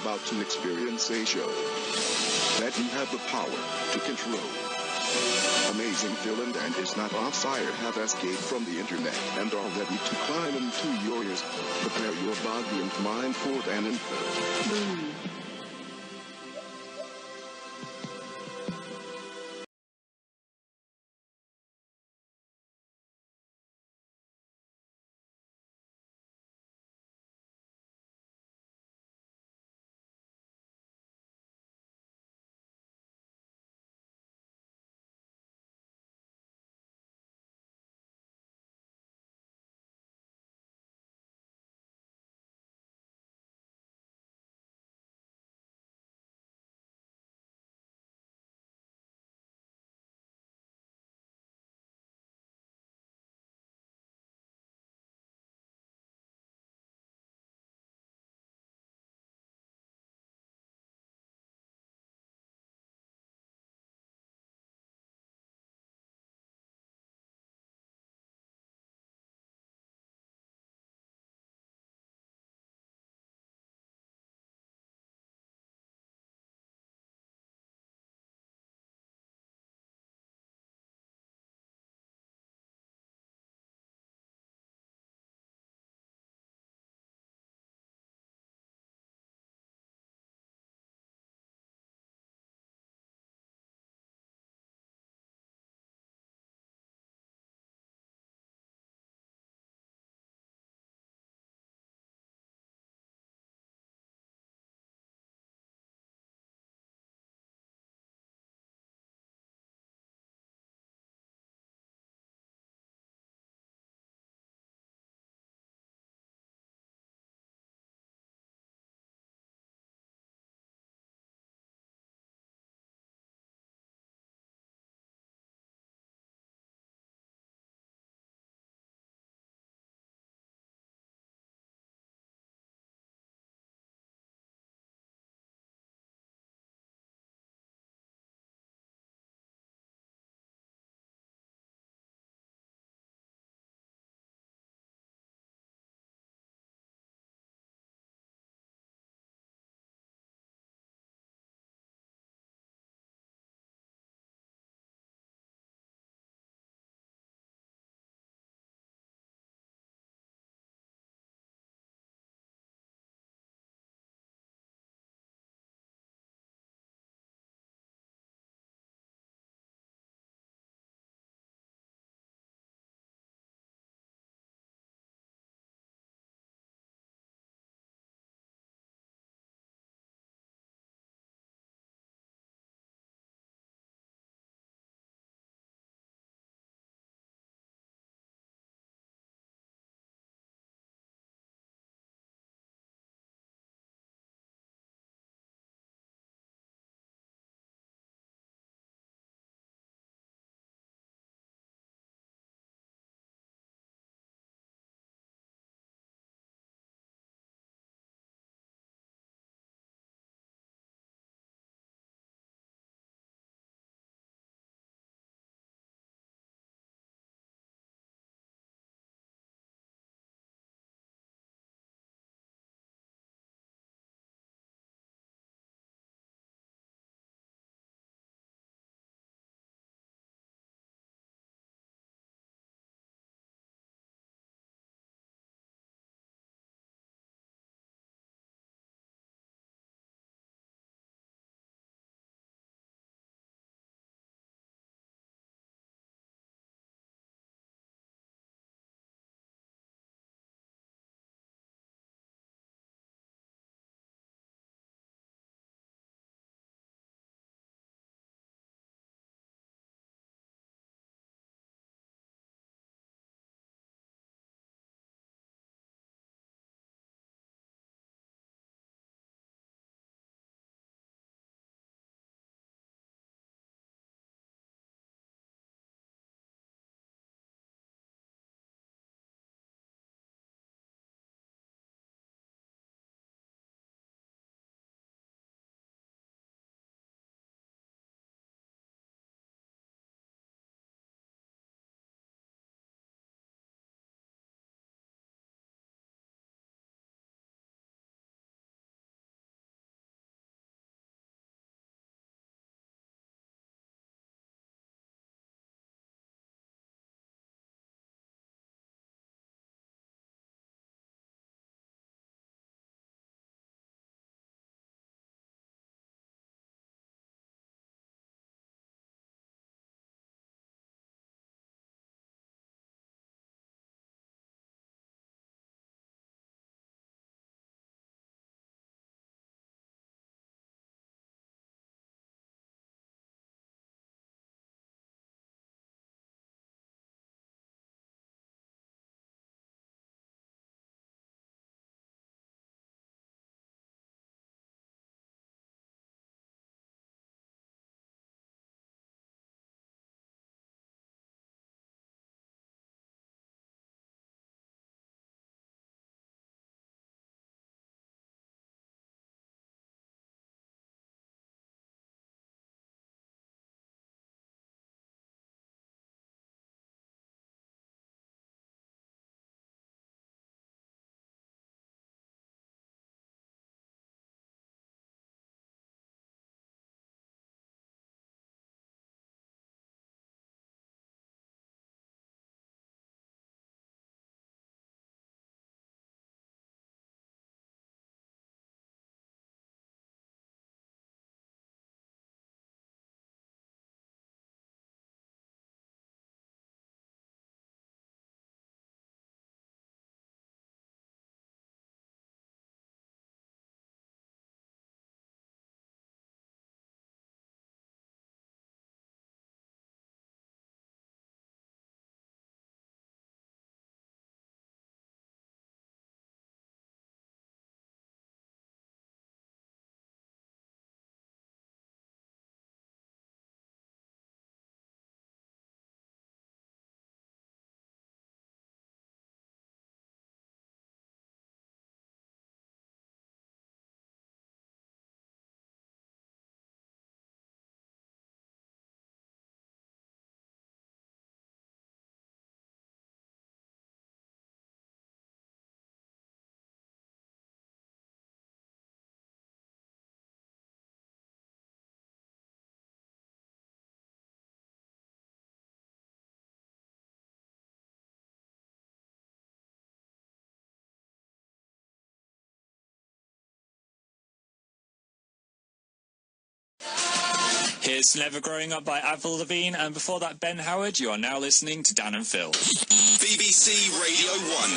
about to experience a show that you have the power to control. Amazing Phil and is not on fire have escaped from the internet and are ready to climb into your ears. Prepare your body and mind for an info. is Never Growing Up by Avril Lavigne, and before that, Ben Howard. You are now listening to Dan and Phil. BBC Radio 1.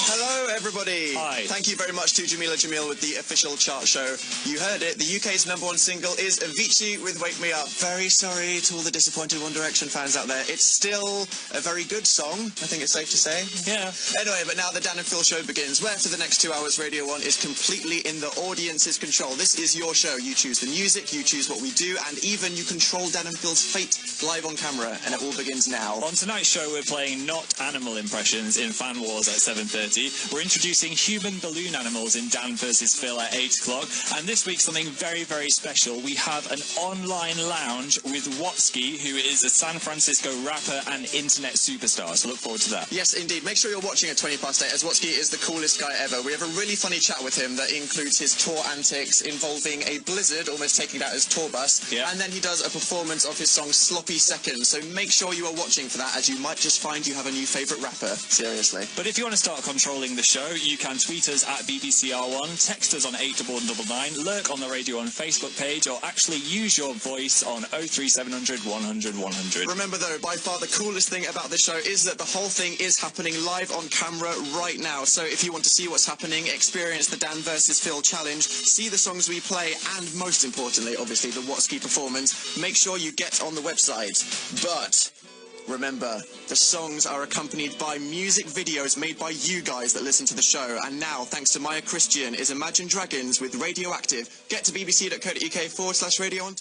Hello, everybody. Hi. Thank you very much to Jamila Jamil with the official chart show. You heard it. The UK's #1 single is Avicii with Wake Me Up. Very sorry to all the disappointed One Direction fans out there. It's still a very good song, I think it's safe to say. Yeah. Anyway, but now the Dan and Phil show begins, where for the next 2 hours, Radio 1 is completely in the audience's control. This is your show. You choose the music, you choose what we do, and even you control Dan and Phil's fate live on camera, and it all begins now. On tonight's show, we're playing not animal impressions in Fan Wars at 7:30. We're introducing human balloon animals in Dan vs. Phil at 8 o'clock. And this week, something very, very special. We have an online lounge with Watsky, who is a San Francisco rapper and internet superstar. So look forward to that. Yes, indeed. Make sure you're watching at 8:20, as Watsky is the coolest guy ever. We have a really funny chat with him that includes his tour antics involving a blizzard almost taking out his tour bus. Yeah. And then he does a performance of his song Sloppy Seconds. So make sure you are watching for that, as you might just find you have a new favourite rapper. Seriously. But if you want to start controlling the show, you can tweet us at BBCR1, text us on 89999, lurk on the Radio 1 Facebook page, or actually use your voice on 03700 100 100. Remember, though, by far the coolest thing about this show is that the whole thing is happening live on camera right now. So if you want to see what's happening, experience the Dan vs. Phil challenge, see the songs we play, and most importantly, obviously, the Watsky performance, make sure you get on the website. But remember, the songs are accompanied by music videos made by you guys that listen to the show. And now, thanks to Maya Christian, is Imagine Dragons with Radioactive. Get to bbc.co.uk/radio on.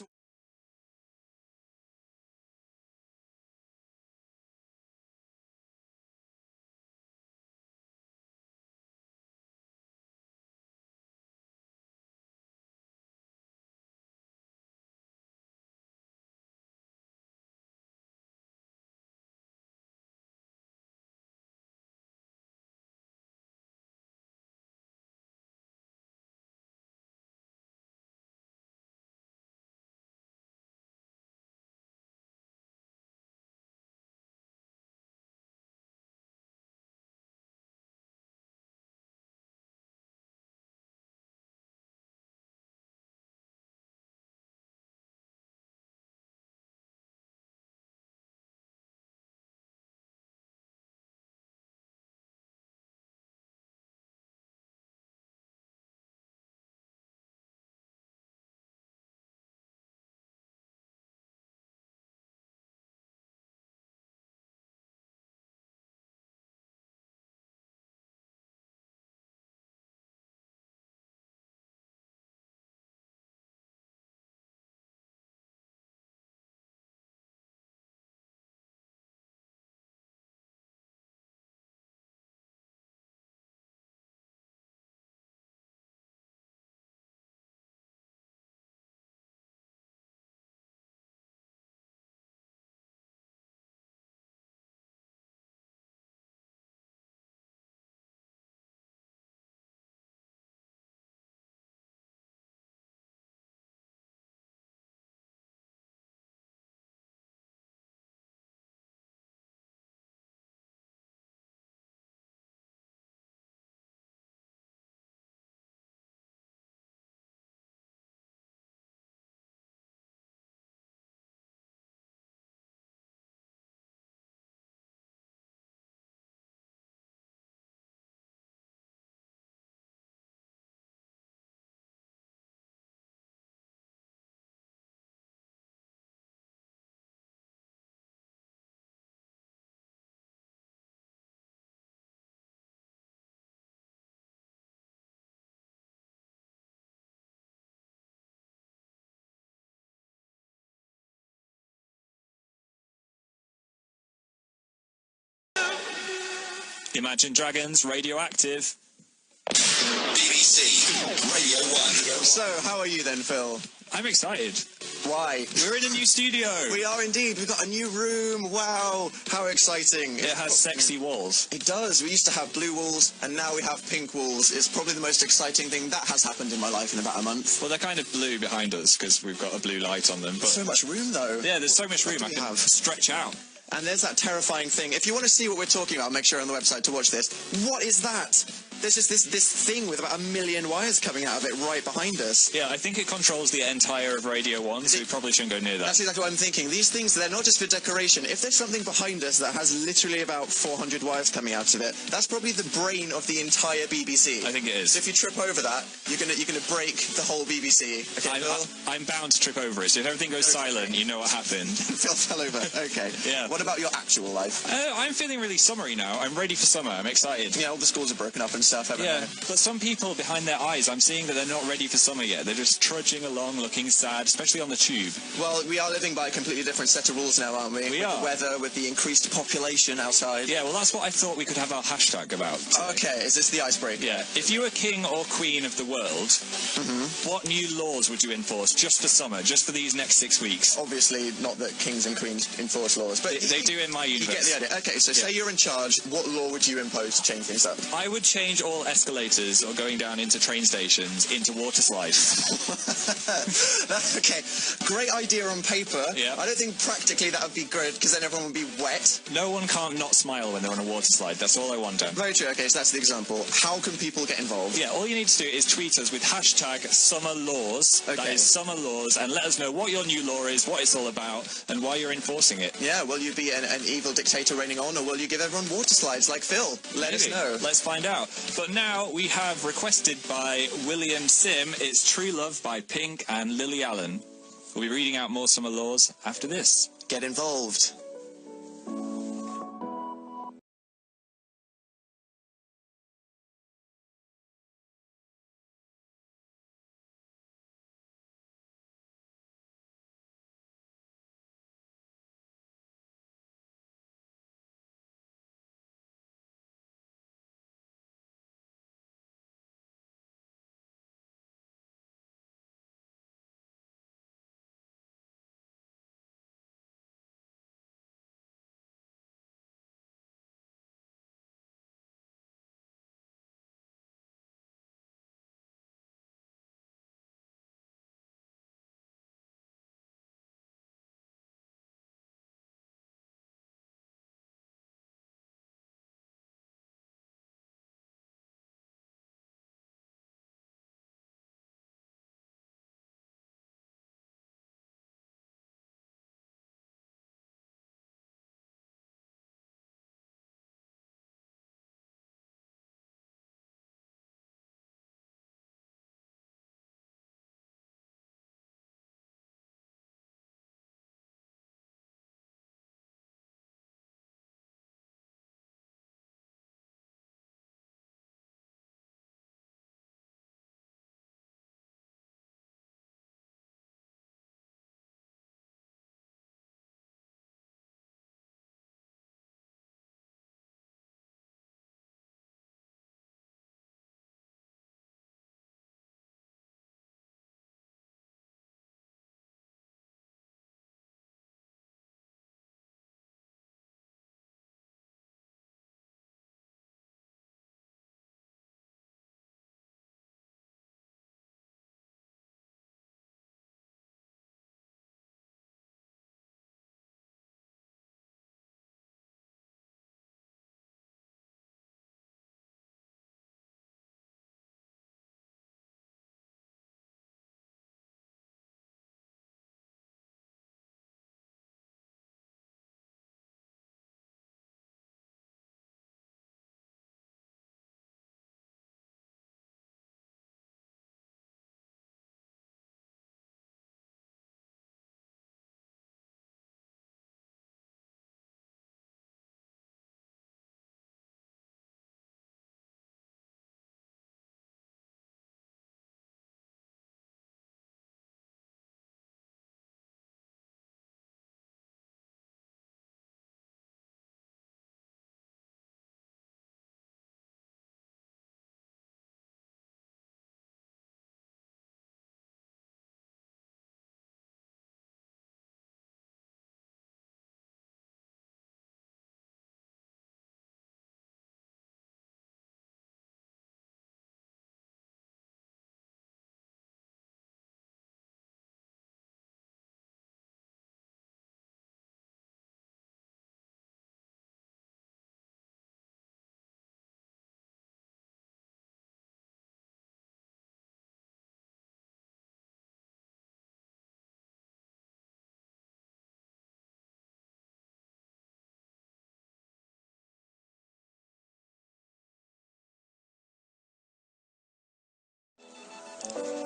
Imagine Dragons, Radioactive. BBC Radio 1. So, how are you then, Phil? I'm excited. Why? We're in a new studio. We are indeed. We've got a new room. Wow. How exciting. It has sexy walls. It does. We used to have blue walls, and now we have pink walls. It's probably the most exciting thing that has happened in my life in about a month. Well, they're kind of blue behind us because we've got a blue light on them. But So much room, though. yeah, there's so much room. I What do can we have? stretch out. And there's that terrifying thing. If you want to see what we're talking about, make sure you're on the website to watch this. What is that? There's just this thing with about 1 million wires coming out of it right behind us. Yeah, I think it controls the entire of Radio 1, so we probably shouldn't go near that. That's exactly what I'm thinking. These things, they're not just for decoration. If there's something behind us that has literally about 400 wires coming out of it, that's probably the brain of the entire BBC. I think it is. So if you trip over that, you're gonna break the whole BBC. Okay, I'm bound to trip over it, so if everything goes silent, you know what happened. Phil fell over. Okay. Yeah. What about your actual life? I'm feeling really summery now. I'm ready for summer. I'm excited. Yeah, all the schools are broken up and stuff, haven't Yeah, they? but some people behind their eyes, I'm seeing that they're not ready for summer yet. They're just trudging along, looking sad, especially on the tube. Well, we are living by a completely different set of rules now, aren't we? We with are. The weather, with the increased population outside. Yeah, well, that's what I thought we could have our hashtag about today. Okay, is this the icebreaker? Yeah, if you were king or queen of the world, what new laws would you enforce just for summer, just for these next 6 weeks? Obviously, not that kings and queens enforce laws, but They do in my universe. You get the idea. Okay, so say you're in charge, what law would you impose to change things up? I would change all escalators or going down into train stations into water slides. Okay, great idea on paper. Yeah. I don't think practically that would be good, because then everyone would be wet. No one can't not smile when they're on a water slide. That's all I want, Dan. Very true. Okay, so that's the example. How can people get involved? Yeah, all you need to do is tweet us with hashtag summer laws. That Okay. is summer laws, and let us know what your new law is, what it's all about, and why you're enforcing it. Yeah, will you be an evil dictator reigning on, or will you give everyone water slides like Phil? Let us Maybe. know. Let's find out. But now we have requested by William Sim, it's True Love by Pink and Lily Allen. We'll be reading out more summer laws after this. Get involved.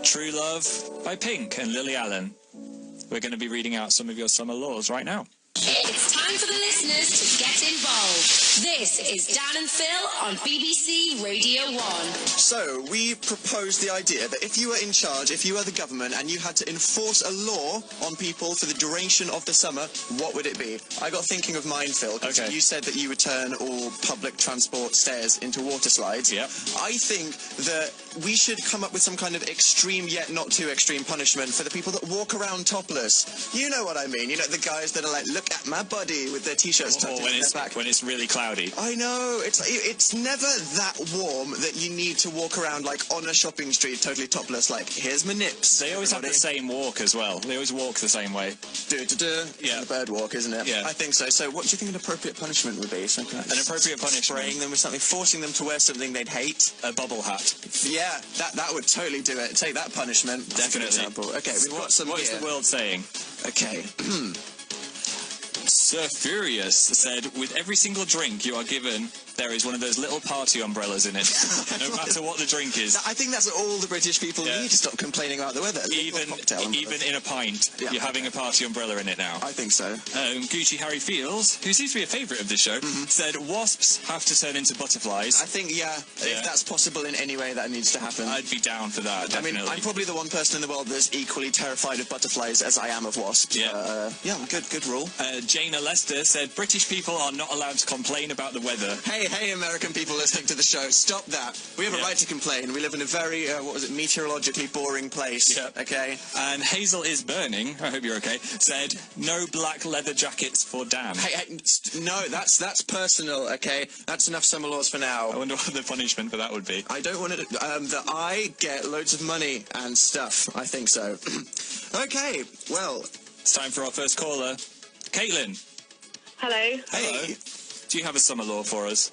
True Love by Pink and Lily Allen. We're going to be reading out some of your summer laws right now. It's time for the listeners to get involved. This is Dan and Phil on BBC Radio 1. So, we proposed the idea that if you were in charge, if you were the government, and you had to enforce a law on people for the duration of the summer, what would it be? I got thinking of mine, Phil, because Okay. you said that you would turn all public transport stairs into water slides. Yep. I think that we should come up with some kind of extreme yet not too extreme punishment for the people that walk around topless. You know what I mean? You know, the guys that are like, look at my body with their t-shirts tucked Or when into it's, their back. when it's really cloudy. I know, it's never that warm that you need to walk around like on a shopping street totally topless, like, here's my nips. They always have the same walk as well. They always walk the same way. Yeah. The bird walk, isn't it? Yeah. I think so. So what do you think an appropriate punishment would be? Something like An appropriate punishment? spraying them with something, forcing them to wear something they'd hate. A bubble hat. Yeah, that would totally do it. Take that punishment. That's a good Definitely. example. Okay, we've got some What is here. the world saying? Okay. Sir Furious said, with every single drink you are given, there is one of those little party umbrellas in it, no matter what the drink is. I think that's all the British people Yeah. need to stop complaining about the weather. A little cocktail umbrella. Even in a pint, Yeah, you're having a party umbrella in it now. I think so. Gucci Harry Fields, who seems to be a favourite of this show, said wasps have to turn into butterflies. I think, Yeah. if that's possible in any way, that needs to happen. I'd be down for that, I definitely. mean, I'm probably the one person in the world that's equally terrified of butterflies as I am of wasps. Yeah. Yeah, good rule. Jana Lester said British people are not allowed to complain about the weather. Hey, American people listening to the show, stop that. We have a Yeah. right to complain. We live in a very, meteorologically boring place. Yeah. Okay? And Hazel is Burning, I hope you're okay, said no black leather jackets for Dan. No, that's personal, okay? That's enough summer laws for now. I wonder what the punishment for that would be. I don't want to, that I get loads of money and stuff. I think so. Okay, well, It's time for our first caller. Caitlin, Hello. hey. do you have a summer law for us?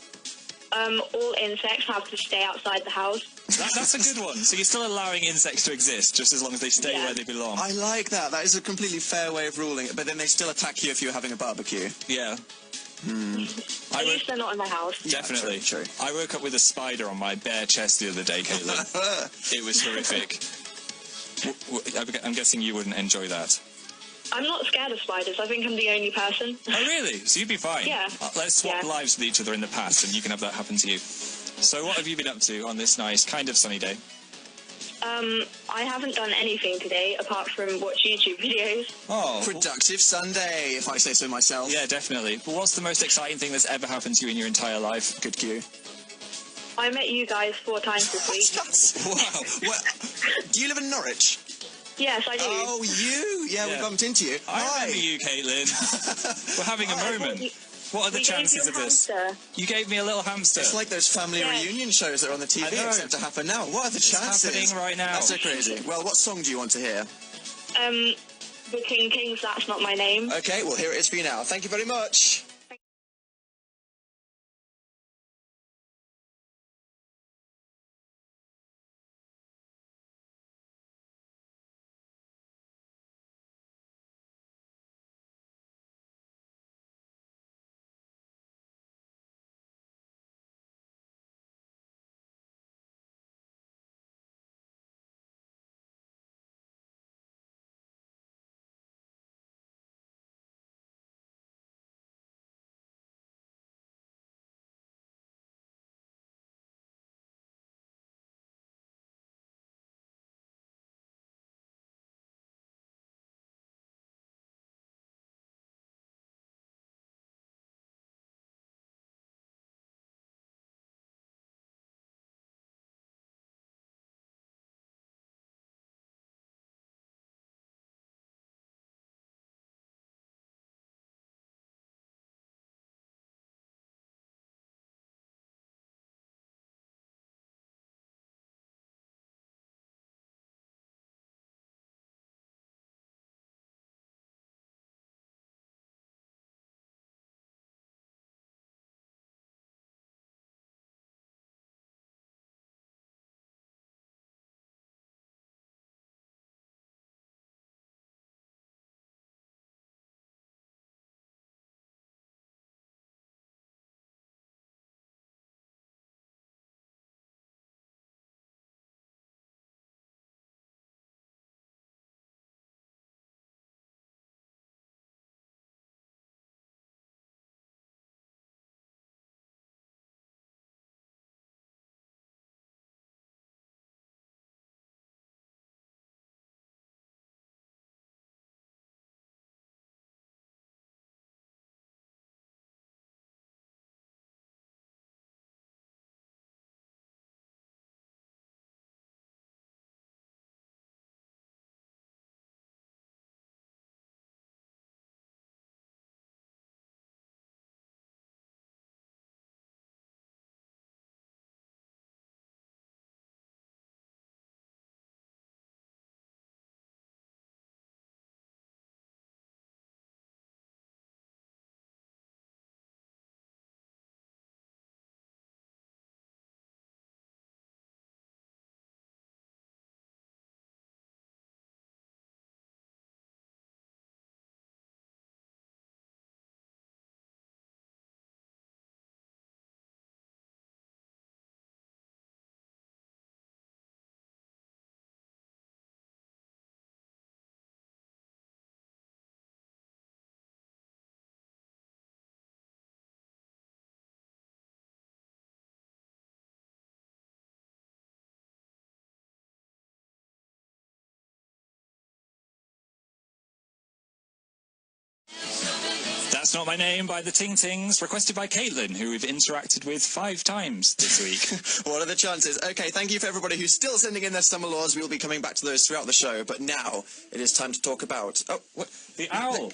All insects have to stay outside the house. That's a good one. So you're still allowing insects to exist, just as long as they stay Yeah. where they belong. I like that. That is a completely fair way of ruling it, but then they still attack you if you're having a barbecue. Yeah. At least they're not in my house. Definitely. True. I woke up with a spider on my bare chest the other day, Caitlin. It was horrific. I'm guessing you wouldn't enjoy that. I'm not scared of spiders. I think I'm the only person. Oh, really? So you'd be fine? Yeah. Let's swap Yeah. lives with each other in the past, and you can have that happen to you. So what have you been up to on this nice, kind of sunny day? I haven't done anything today apart from watch YouTube videos. Oh. Productive Sunday, if I say so myself. Yeah, definitely. But what's the most exciting thing that's ever happened to you in your entire life? Good cue. I met you guys 4 times this week. Wow. Well, do you live in Norwich? Yes, I do. Oh, you? Yeah, we Yeah. bumped into you. I Hi. remember you, Caitlin. We're having a moment. What are the We gave chances you of a this? hamster. You gave me a little hamster. It's like those family Yeah. reunion shows that are on the TV, I know. except to happen now. What are the chances? happening right now. That's so crazy. Well, what song do you want to hear? The Tings, That's Not My Name. Okay, well, here it is for you now. Thank you very much. That's Not My Name by the Tings, requested by Caitlin, who we've interacted with 5 times this week. What are the chances? Okay, thank you for everybody who's still sending in their summer laws. We will be coming back to those throughout the show, but now it is time to talk about... Oh, what? The owl.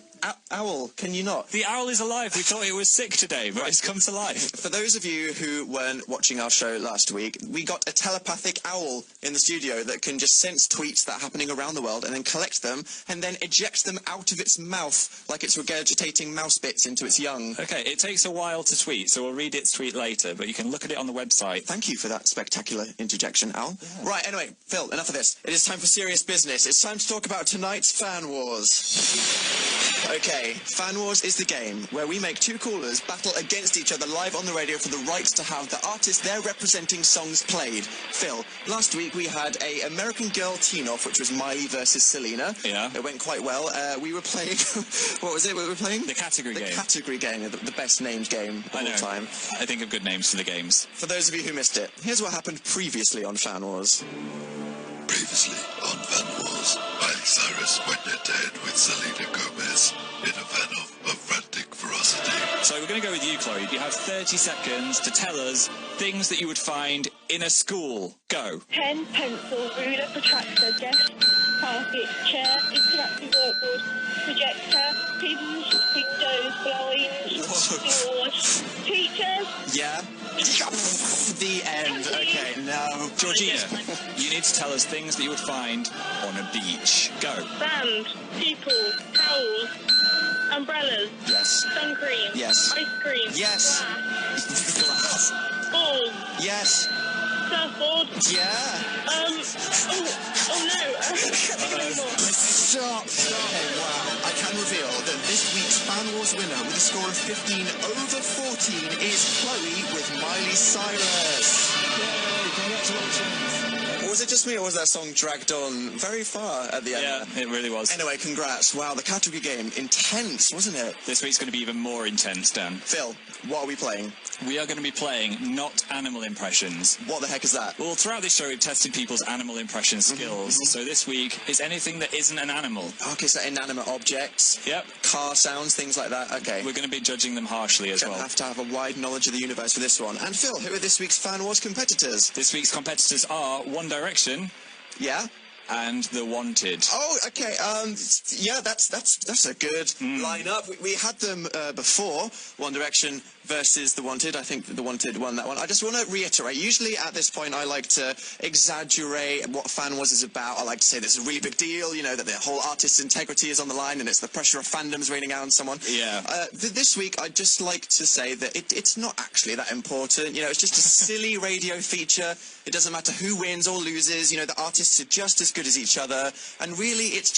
Owl, can you not? The owl is alive. We thought it was sick today, but it's come to life. For those of you who weren't watching our show last week, we got a telepathic owl in the studio that can just sense tweets that are happening around the world and then collect them and then eject them out of its mouth like it's regurgitating mouse bits into its young. Okay, it takes a while to tweet, so we'll read its tweet later, but you can look at it on the website. Thank you for that spectacular interjection, Al. Yeah. Right, anyway, Phil, enough of this. It is time for serious business. It's time to talk about tonight's Fan Wars. Okay, Fan Wars is the game where we make 2 callers battle against each other live on the radio for the rights to have the artist they're representing songs played. Phil, last week we had a American Girl teen-off, which was Miley versus Selena. Yeah. It went quite well. We were playing... what was it we were playing? The category game. The category game, the best named game of all time. I think of good names for the games. For those of you who missed it, here's what happened previously on Fan Wars. Previously on Fan Wars, Miley Cyrus went head-to-head with Selena Gomez in a van of frantic ferocity. So we're going to go with you, Chloe. You have 30 seconds to tell us things that you would find in a school. Go. Pen, pencil, ruler, protractor, desk, carpet, chair, interactive whiteboard, projector, pins, windows, blinds, doors, teachers. Yeah. The end. Okay, no. Georgina, you need to tell us things that you would find on a beach. Go. Sand, people, towels, umbrellas. Yes. Sun cream. Yes. Ice cream. Yes. Glass. Glass. Balls. Yes. Surfboard. Yeah. Oh no. Stop. Okay, wow. I can reveal that this week's Fan Wars winner with a score of 15 over 14 is Chloe with Miley Cyrus. Yay, congratulations. Was it just me, or was that song dragged on very far at the end? Yeah, it really was. Anyway, congrats. Wow, the category game, intense, wasn't it? This week's going to be even more intense, Dan. Phil, what are we playing? We are going to be playing not animal impressions. What the heck is that? Well, throughout this show, we've tested people's animal impression skills. So this week is anything that isn't an animal. Okay, so inanimate objects. Yep. Car sounds, things like that. Okay. We're going to be judging them harshly as well. Have to have a wide knowledge of the universe for this one. And Phil, who are this week's Fan Wars competitors? This week's competitors are One Direction. Yeah. And The Wanted. Oh, okay. Yeah, that's a good lineup. We had them before. One Direction versus The Wanted. I think The Wanted won that one. I just want to reiterate. Usually at this point, I like to exaggerate what Fan Wars is about. I like to say this is a really big deal. You know that the whole artist's integrity is on the line, and it's the pressure of fandoms raining out on someone. Yeah. This week, I'd just like to say that it's not actually that important. You know, it's just a silly radio feature. It doesn't matter who wins or loses. You know, the artists are just as good as each other, and really it's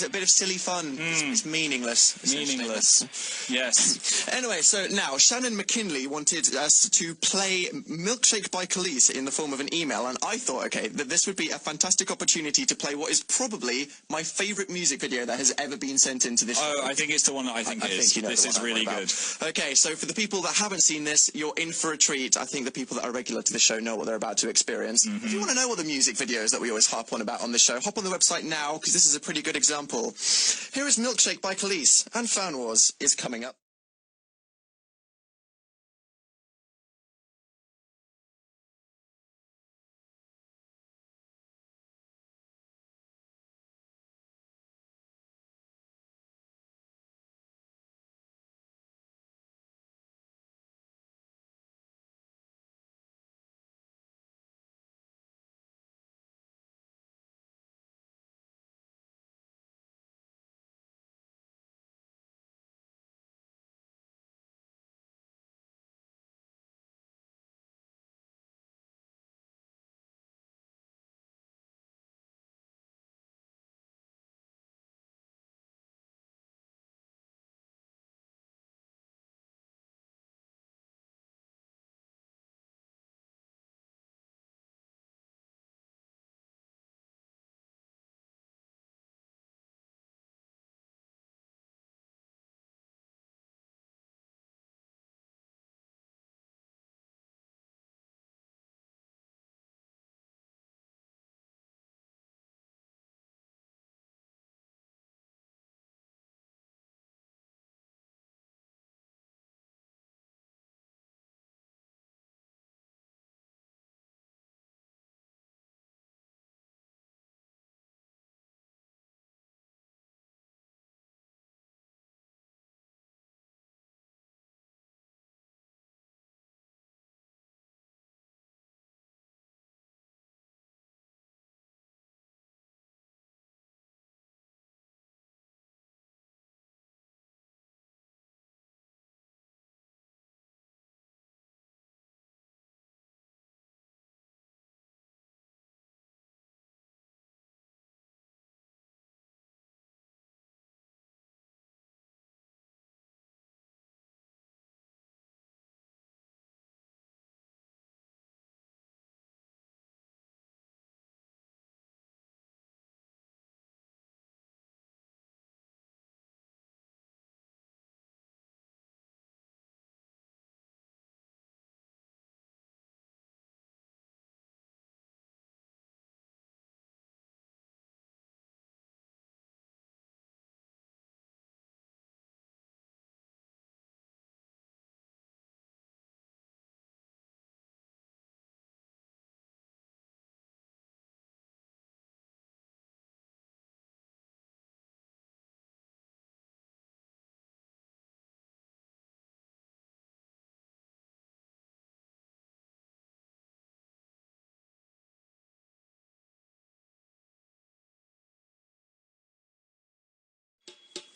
a bit of silly fun. It's meaningless. Meaningless. Yes. Anyway, so now Shannon McKinley wanted us to play Milkshake by Kelis in the form of an email, and I thought, okay, that this would be a fantastic opportunity to play what is probably my favourite music video that has ever been sent into this show. I think it's the one that I think it is. You know this is really good. Okay, so for the people that haven't seen this, you're in for a treat. I think the people that are regular to the show know what they're about to experience. If you want to know what the music videos that we always harp on about on the show, hop on the website now, because this is a pretty good example. Here is Milkshake by Kelis, and Fan Wars is coming up.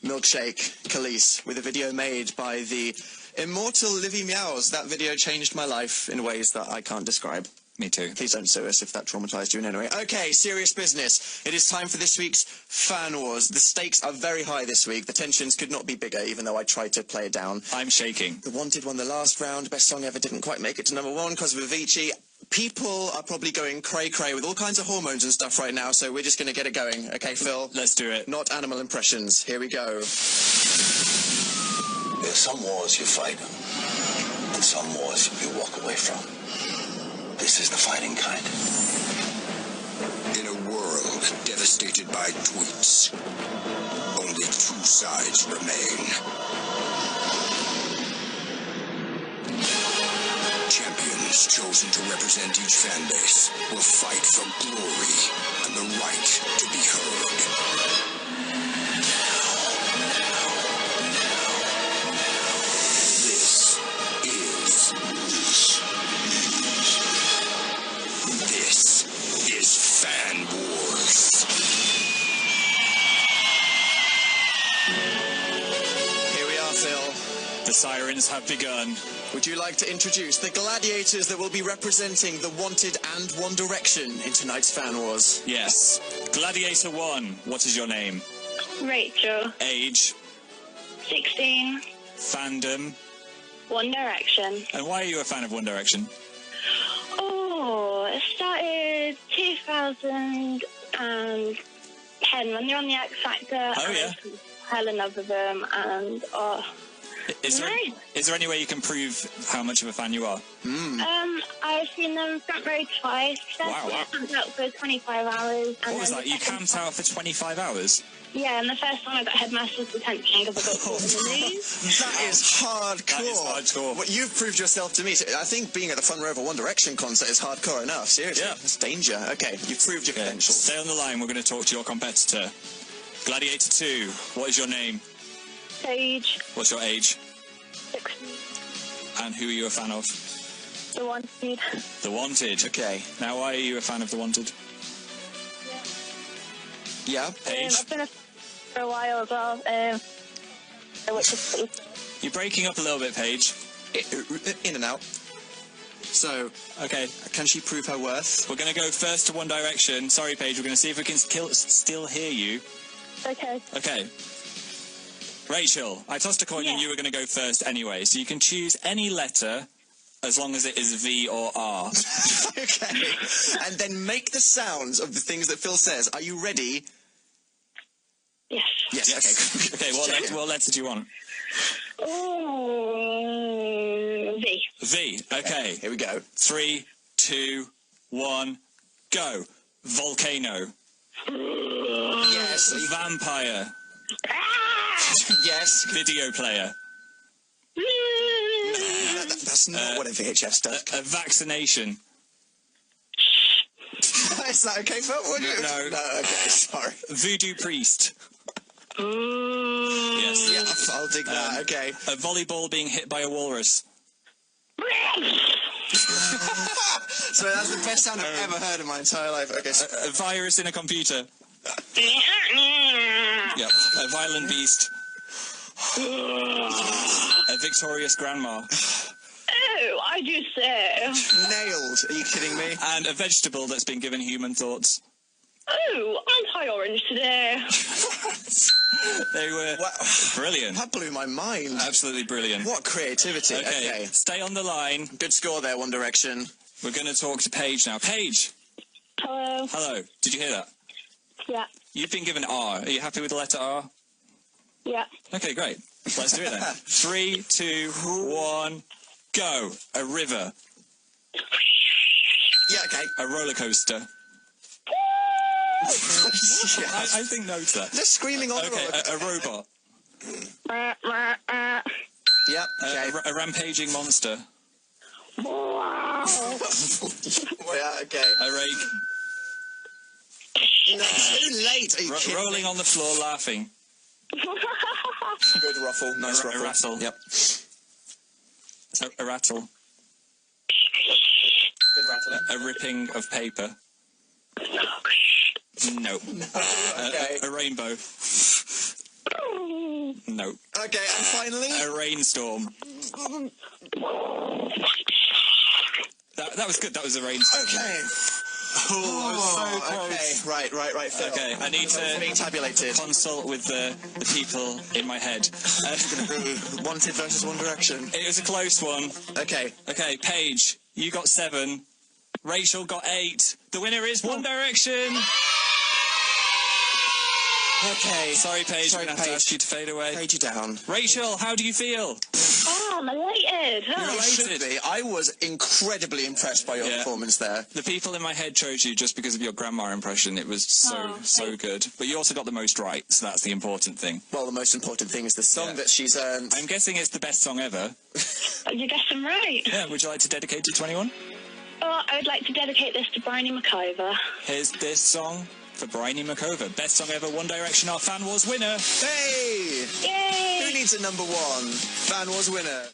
Milkshake, Kelis, with a video made by the immortal Livy Meows. That video changed my life in ways that I can't describe. Me too. Please don't sue us if that traumatized you in any way. Okay, serious business. It is time for this week's Fan Wars. The stakes are very high this week. The tensions could not be bigger, even though I tried to play it down. I'm shaking. The Wanted won the last round. Best song ever didn't quite make it to number one because of Avicii. People are probably going cray-cray with all kinds of hormones and stuff right now, so we're just going to get it going. Okay, Phil? Let's do it. Not animal impressions. Here we go. There's some wars you fight, and some wars you walk away from. This is the fighting kind. In a world devastated by tweets, only two sides remain. Champions chosen to represent each fan base will fight for glory and the right to be heard. This is Fan Wars. Here we are, Phil. The sirens have begun. Would you like to introduce the gladiators that will be representing the Wanted and One Direction in tonight's Fan Wars? Yes. Gladiator 1, what is your name? Rachel, Age, 16, fandom, One Direction. and why are you a fan of One Direction? Oh, it started 2010 when they're on the X Factor. Oh, yeah. I fell in love with them, and Is Nice. there any way you can prove how much of a fan you are? I've seen them front row twice. Wow. I camped out for 25 hours. And What was then that? the You second- camped out for 25 hours? Yeah, and the first time I got headmaster's detention because I got caught in the news. That is hardcore. That is hardcore. Well, you've proved yourself to me. I think being at the front row of a One Direction concert is hardcore enough. Seriously. Yeah. That's danger. Okay, you've proved your Okay. credentials. Stay on the line, we're going to talk to your competitor. Gladiator 2, what is your name? Stage What's your age? 16, And who are you a fan of? the Wanted. The Wanted. Okay. Now, why are you a fan of The Wanted? Yeah. Age? I've been a for a while as well. Which is pretty. You're breaking up a little bit, Paige. In and out. So, Okay, can she prove her worth? we're going to go first to One Direction. Sorry, Paige, we're going to see if we can still hear you. Okay. Okay. Rachel, I tossed a coin and Yeah. you were going to go first anyway, so you can choose any letter as long as it is V or R. Okay. And then make the sounds of the things that Phil says. Are you ready? Yes. Yes. Okay. Okay, what letter do you want? Oh, V. V. Okay. Here we go. 3, 2, 1, go. Volcano. Yes. Vampire. Yes. Video player. That's not what a VHS does. A vaccination. Is that okay, Phil? No. No, okay, sorry. Voodoo priest. Yes. Yeah, I'll dig that, okay. A volleyball being hit by a walrus. So that's the best sound I've ever heard in my entire life. Okay, so A virus in a computer. Yep. A violent beast. A victorious grandma. Oh, I do so. nailed. Are you kidding me? And a vegetable that's been given human thoughts. Oh, I'm high orange today. They were Wow. brilliant. That blew my mind. Absolutely brilliant. What creativity. Okay, stay on the line. Good score there, One Direction. We're going to talk to Paige now. Paige, Hello. hello. Did you hear that? Yeah. You've been given R. Are you happy with the letter R? Yeah. Okay, great. Let's do it then. 3, 2, 1, go. A river. Yeah, okay. A roller coaster. Yes. I think no to that. Just screaming on the Okay, roller. a robot. Yep, okay. A rampaging monster. Wow. Yeah, okay. A rake. No, too late. Are you kidding Rolling me? on the floor laughing. Good ruffle. Nice A ruffle. rattle. Yep. A rattle. Good rattle. A ripping of paper. No. Okay. A rainbow. No. Okay, and finally? A rainstorm. That was good. That was a rainstorm. Okay. Oh, so close. Okay. Right, Phil. Okay, I need to being tabulated. Consult with the people in my head. Wanted versus One Direction. It was a close one. Okay. Okay, Paige, you got 7. Rachel got 8. The winner is One Direction. Okay. Sorry, Paige. Sorry, I'm going to have to ask you to fade away. Fade you down. Rachel, how do you feel? Oh, I'm elated. You're You should elated. be. I was incredibly impressed by your performance there. The people in my head chose you just because of your grandma impression. It was so good. But you also got the most right, so that's the important thing. Well, the most important thing is the song that she's earned. I'm guessing it's the best song ever. You guessed them right. Yeah, would you like to dedicate it to anyone? Oh, I would like to dedicate this to Bryony McIver. Here's this song for Bryony McIver. Best song ever, One Direction, our Fan Wars winner. Hey! Yay! Who needs a number 1? Fan Wars winner.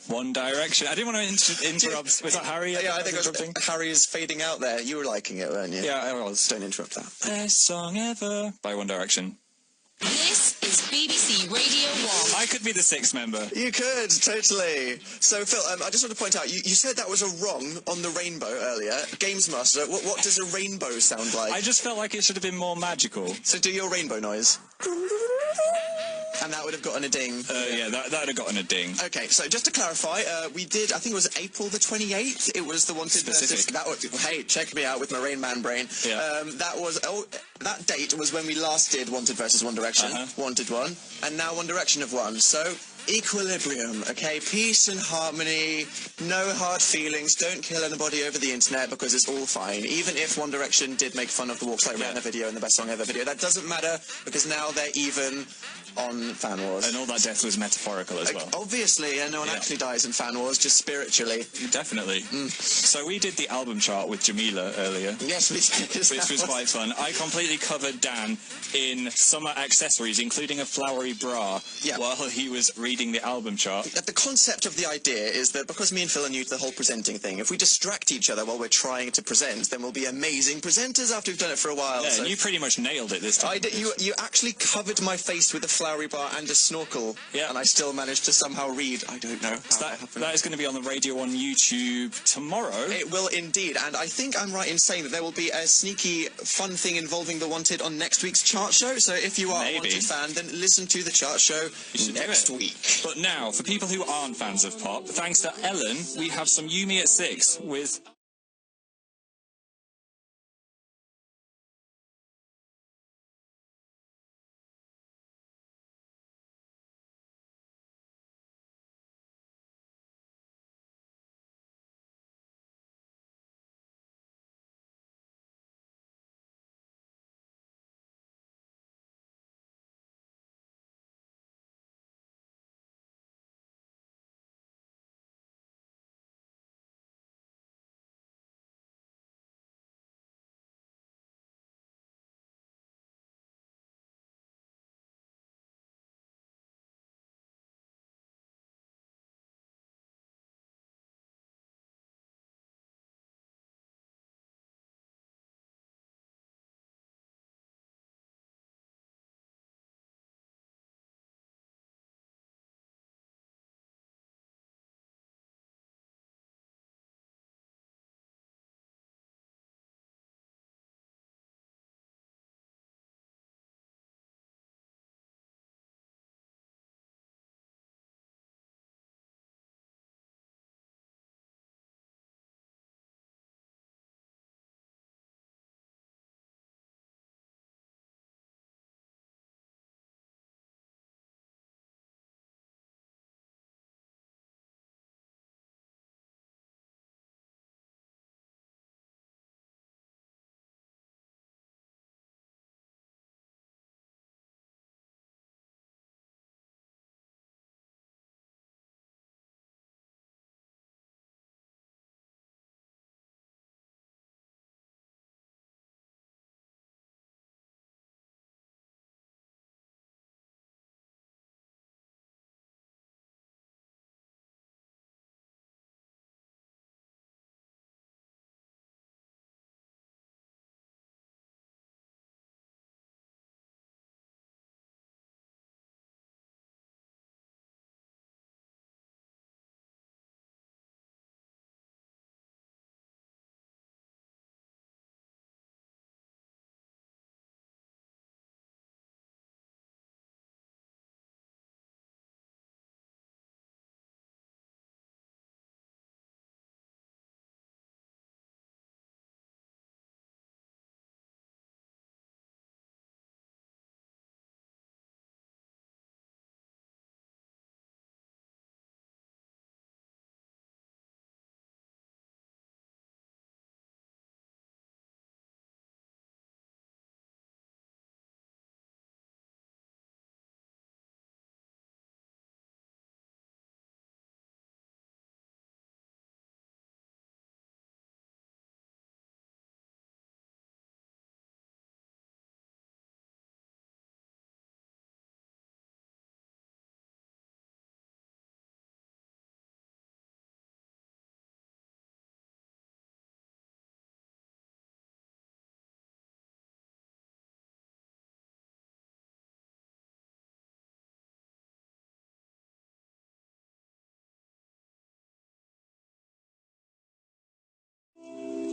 One Direction. I didn't want to interrupt. Was that Harry? Yeah, I think it was Harry is fading out there. You were liking it, weren't you? Yeah, I was. Don't interrupt that. Best song ever by One Direction. This is BBC Radio 1. I could be the 6th member. You could, totally. So, Phil, I just want to point out, you said that was a wrong on the rainbow earlier. Games Master, what does a rainbow sound like? I just felt like it should have been more magical. So do your rainbow noise. And that would have gotten a ding. Yeah, that would have gotten a ding. Okay, so just to clarify, we did, I think it was April the 28th, it was the Wanted Specific. versus... Hey, check me out with my Rain Man brain. Yeah. That date was when we last did Wanted versus One Direction. Wanted won, and now One Direction have won. So, equilibrium, okay? Peace and harmony, no hard feelings, don't kill anybody over the internet because it's all fine. Even if One Direction did make fun of the Walks Like Rihanna video and the Best Song Ever video, that doesn't matter because now they're even on Fan Wars. And all that death was metaphorical as well. Obviously, and no one actually dies in Fan Wars, just spiritually. Definitely. So we did the album chart with Jamila earlier. Yes, we did. Which was quite fun. I completely covered Dan in summer accessories, including a flowery bra, while he was reading the album chart. The concept of the idea is that because me and Phil are new to the whole presenting thing, if we distract each other while we're trying to present, then we'll be amazing presenters after we've done it for a while. Yeah, so. and you pretty much nailed it this time. I did. You actually covered my face with a flowery bar and a snorkel, and I still managed to somehow read. I don't know how that happened. That is going to be on the radio on YouTube tomorrow. It will indeed, and I think I'm right in saying that there will be a sneaky, fun thing involving the Wanted on next week's chart show. So if you are a Wanted fan, then listen to the chart show next week. But now, for people who aren't fans of pop, thanks to Ellen, we have some You Me at 6 with...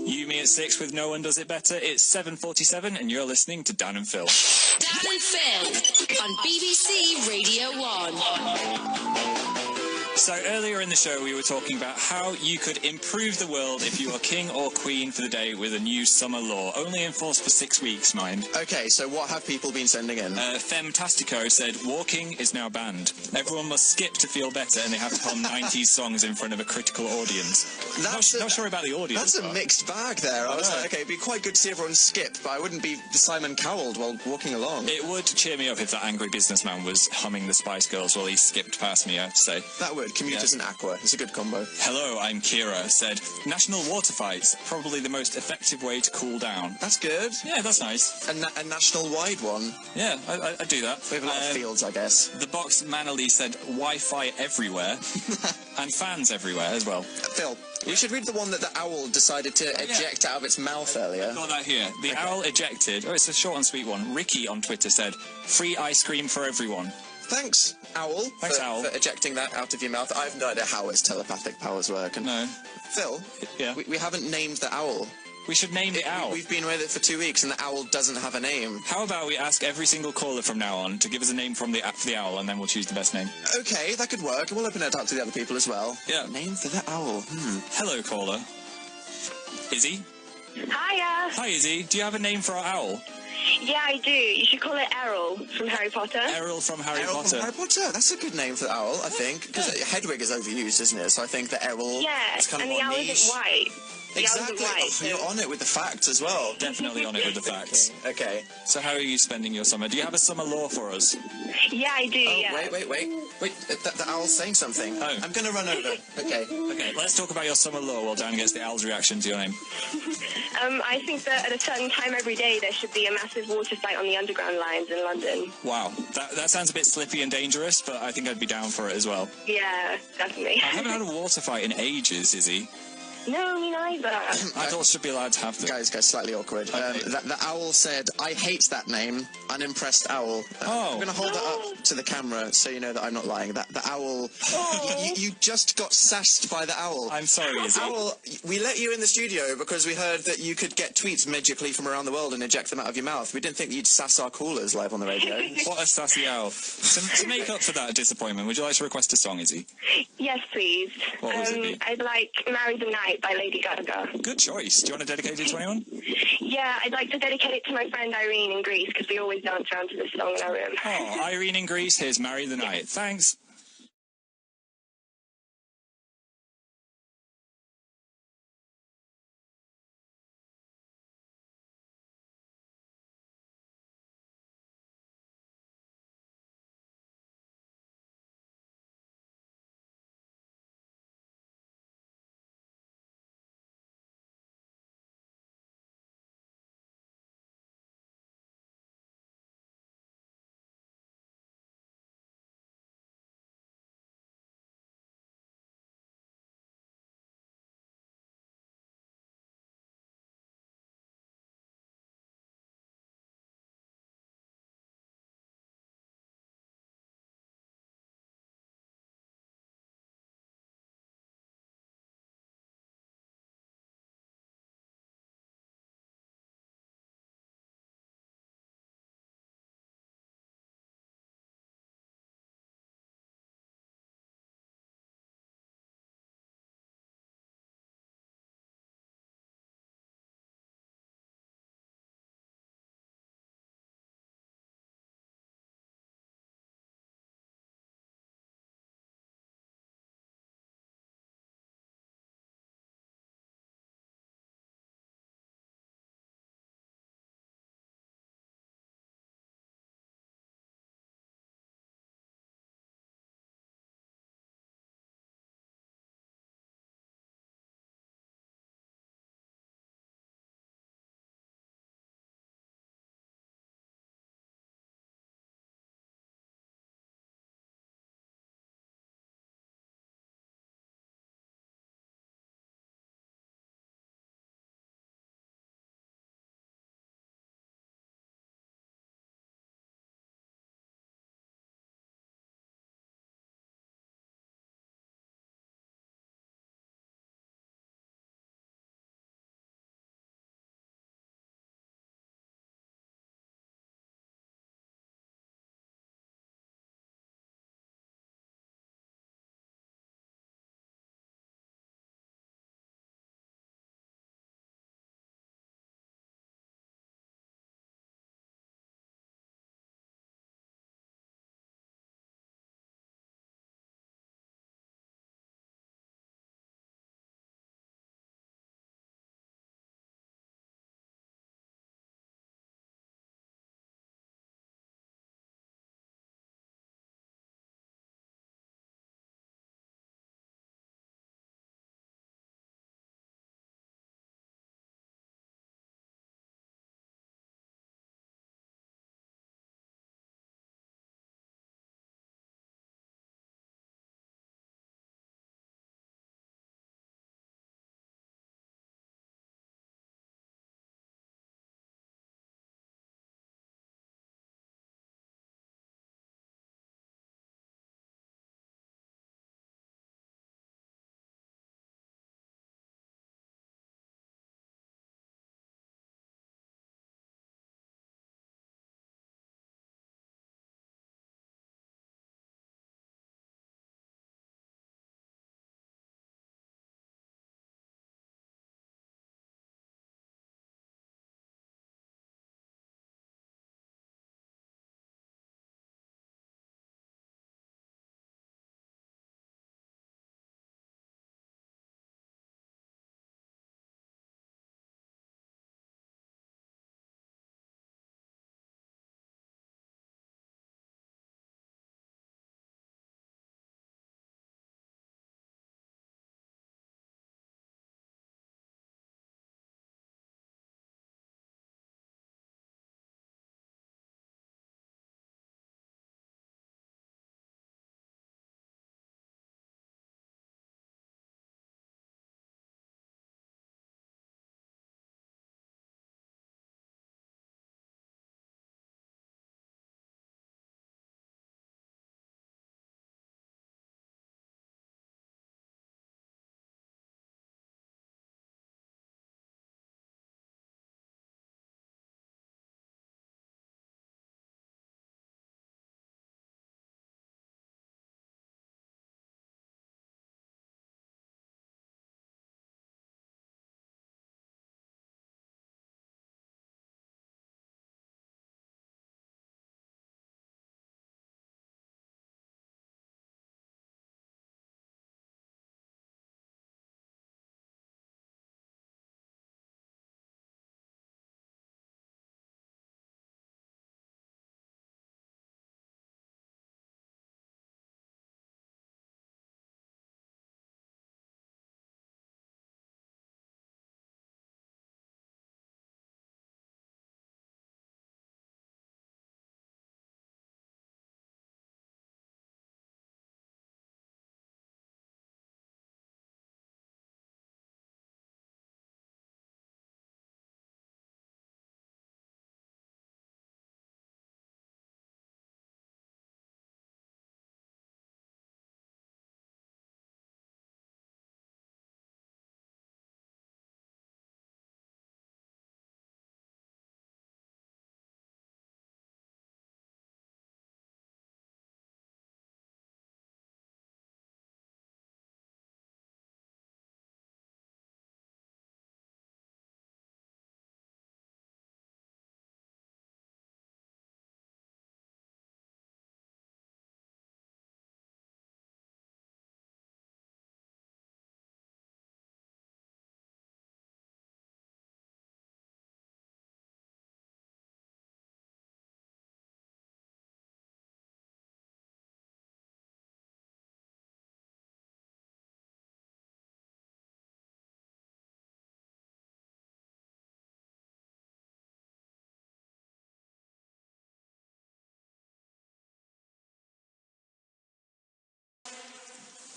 You Me at 6 with No One Does It Better. It's 7:47 and you're listening to Dan and Phil. Dan and Phil on BBC Radio 1. So earlier in the show we were talking about how you could improve the world if you are king or queen for the day with a new summer law. Only enforced for 6 weeks, mind. Okay, so what have people been sending in? Femtastico said, walking is now banned. Everyone must skip to feel better and they have to hum 90s songs in front of a critical audience. Not sure about the audience. That's a mixed bag there. I was like, okay, it'd be quite good to see everyone skip, but I wouldn't be Simon Cowell while walking along. It would cheer me up if that angry businessman was humming the Spice Girls while he skipped past me, I have to say. That would. Commuters and Aqua. It's a good combo. Hello, I'm Kira, said, national water fights, probably the most effective way to cool down. That's good. Yeah, that's nice. A national-wide one. Yeah, I do that. We have a lot of fields, I guess. The box Manily said, Wi-Fi everywhere, and fans everywhere as well. Phil, we should read the one that the owl decided to eject out of its mouth earlier. Got that here. The owl ejected. Oh, it's a short and sweet one. Ricky on Twitter said, free ice cream for everyone. Thanks, Owl. Thanks, Owl. For ejecting that out of your mouth. I have no idea how its telepathic powers work. And No. Phil, Yeah. we haven't named the owl. We should name the owl. We've been with it for 2 weeks and the owl doesn't have a name. How about we ask every single caller from now on to give us a name for the owl, and then we'll choose the best name. Okay, that could work. We'll open it up to the other people as well. Yeah. Name for the owl. Hello, caller. Izzy? Hiya. Hi, Izzy. Do you have a name for our owl? Yeah, I do. You should call it Errol from Harry Potter. Errol from Harry Errol Potter. from Harry Potter. That's a good name for the owl, I think. Because Hedwig is overused, isn't it? So I think that Errol Yeah, is kind of and the more owl niche. isn't white. The owl Exactly. isn't white. Oh, you're on it with the facts as well. Definitely on it with the facts. Okay. So how are you spending your summer? Do you have a summer law for us? Yeah, I do, Oh, yeah. wait. The owl's saying something. Oh. I'm going to run over. Okay. Okay, let's talk about your summer law while Dan gets the owl's reaction to your name. I think that at a certain time every day there should be a massive water fight on the underground lines in London. Wow, that sounds a bit slippy and dangerous, but I think I'd be down for it as well. Yeah, definitely. I haven't had a water fight in ages, Izzy. No, me neither. Adults should be allowed to have them. Guys, slightly awkward. Okay. The owl said, I hate that name. Unimpressed owl. I'm going to hold that up to the camera so you know that I'm not lying. The owl... You just got sassed by the owl. I'm sorry, Izzy. Owl, we let you in the studio because we heard that you could get tweets magically from around the world and eject them out of your mouth. We didn't think you'd sass our callers live on the radio. What a sassy owl. To make up for that disappointment, would you like to request a song, Izzy? Yes, please. What would it be? I'd like Marry the Night by Lady Gaga. Good choice. Do you want to dedicate it to anyone? Yeah, I'd like to dedicate it to my friend Irene in Greece because we always dance around to this song in our room. Oh, Irene in Greece, here's Marry the Night. Thanks.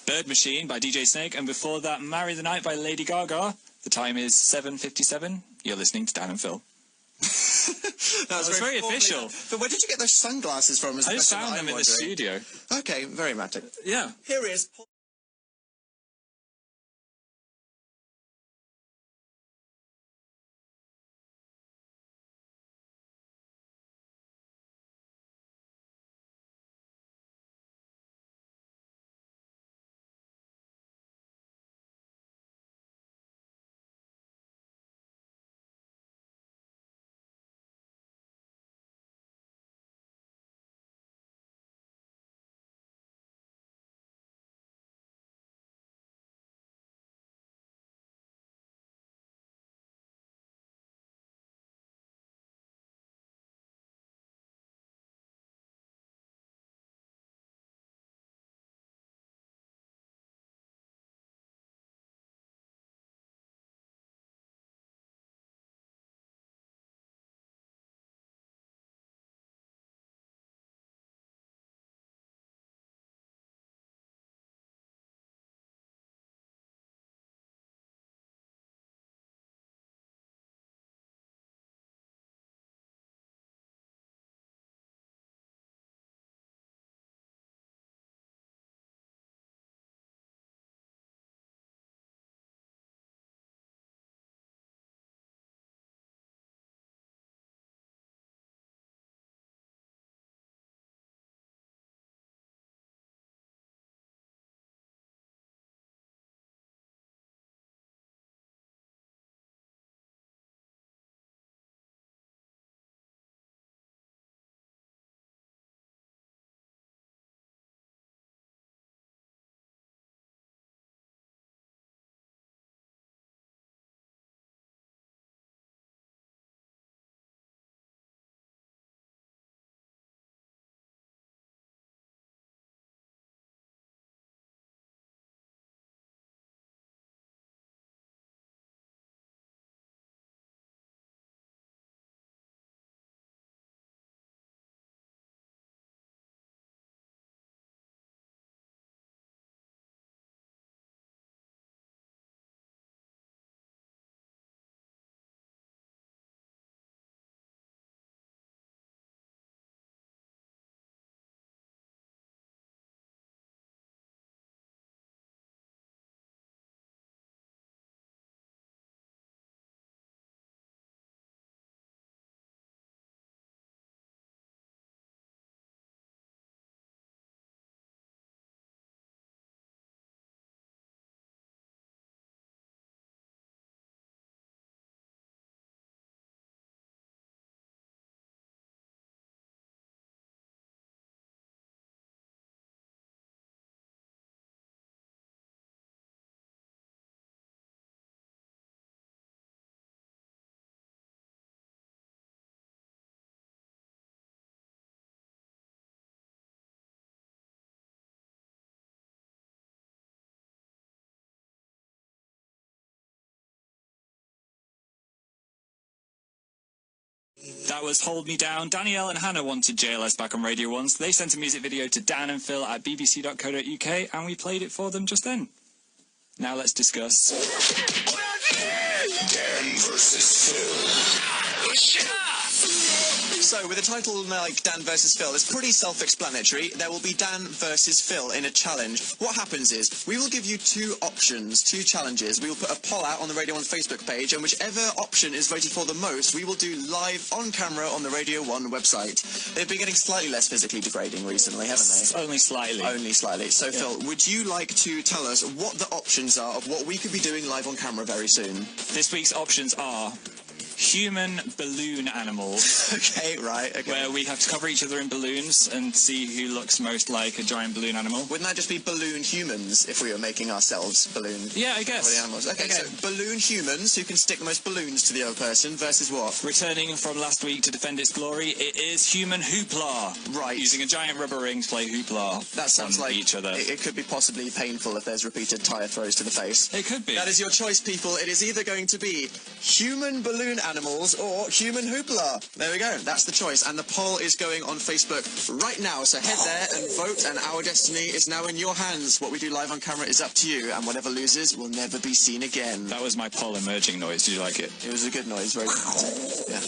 Bird Machine by DJ Snake, and before that, Marry the Night by Lady Gaga. The time is 7:57. You're listening to Dan and Phil. That was very official. But where did you get those sunglasses from? I just found them in the studio. Okay, very romantic. Yeah. Here is... That was Hold Me Down. Danielle and Hannah wanted JLS back on Radio 1, so they sent a music video to Dan and Phil at bbc.co.uk, and we played it for them just then. Now let's discuss... Dan versus Phil. So, with a title like Dan versus Phil, it's pretty self-explanatory. There will be Dan versus Phil in a challenge. What happens is, we will give you two options, two challenges. We will put a poll out on the Radio 1 Facebook page, and whichever option is voted for the most, we will do live on camera on the Radio 1 website. They've been getting slightly less physically degrading recently, haven't they? Only slightly. Only slightly. So, yeah. Phil, would you like to tell us what the options are of what we could be doing live on camera very soon? This week's options are... human balloon animals. Okay, right, okay. Where we have to cover each other in balloons and see who looks most like a giant balloon animal. Wouldn't that just be balloon humans if we were making ourselves balloon? Yeah, I guess. Animals. Okay, so balloon humans who can stick the most balloons to the other person versus what? Returning from last week to defend its glory, it is human hoopla. Right. Using a giant rubber ring to play hoopla. That sounds like each other. It could be possibly painful if there's repeated tyre throws to the face. It could be. That is your choice, people. It is either going to be human balloon animals or human hoopla. There we go. That's the choice. And the poll is going on Facebook right now. So head there and vote, and our destiny is now in your hands. What we do live on camera is up to you, and whatever loses will never be seen again. That was my poll emerging noise. Did you like it? It was a good noise. Very dramatic. Yeah.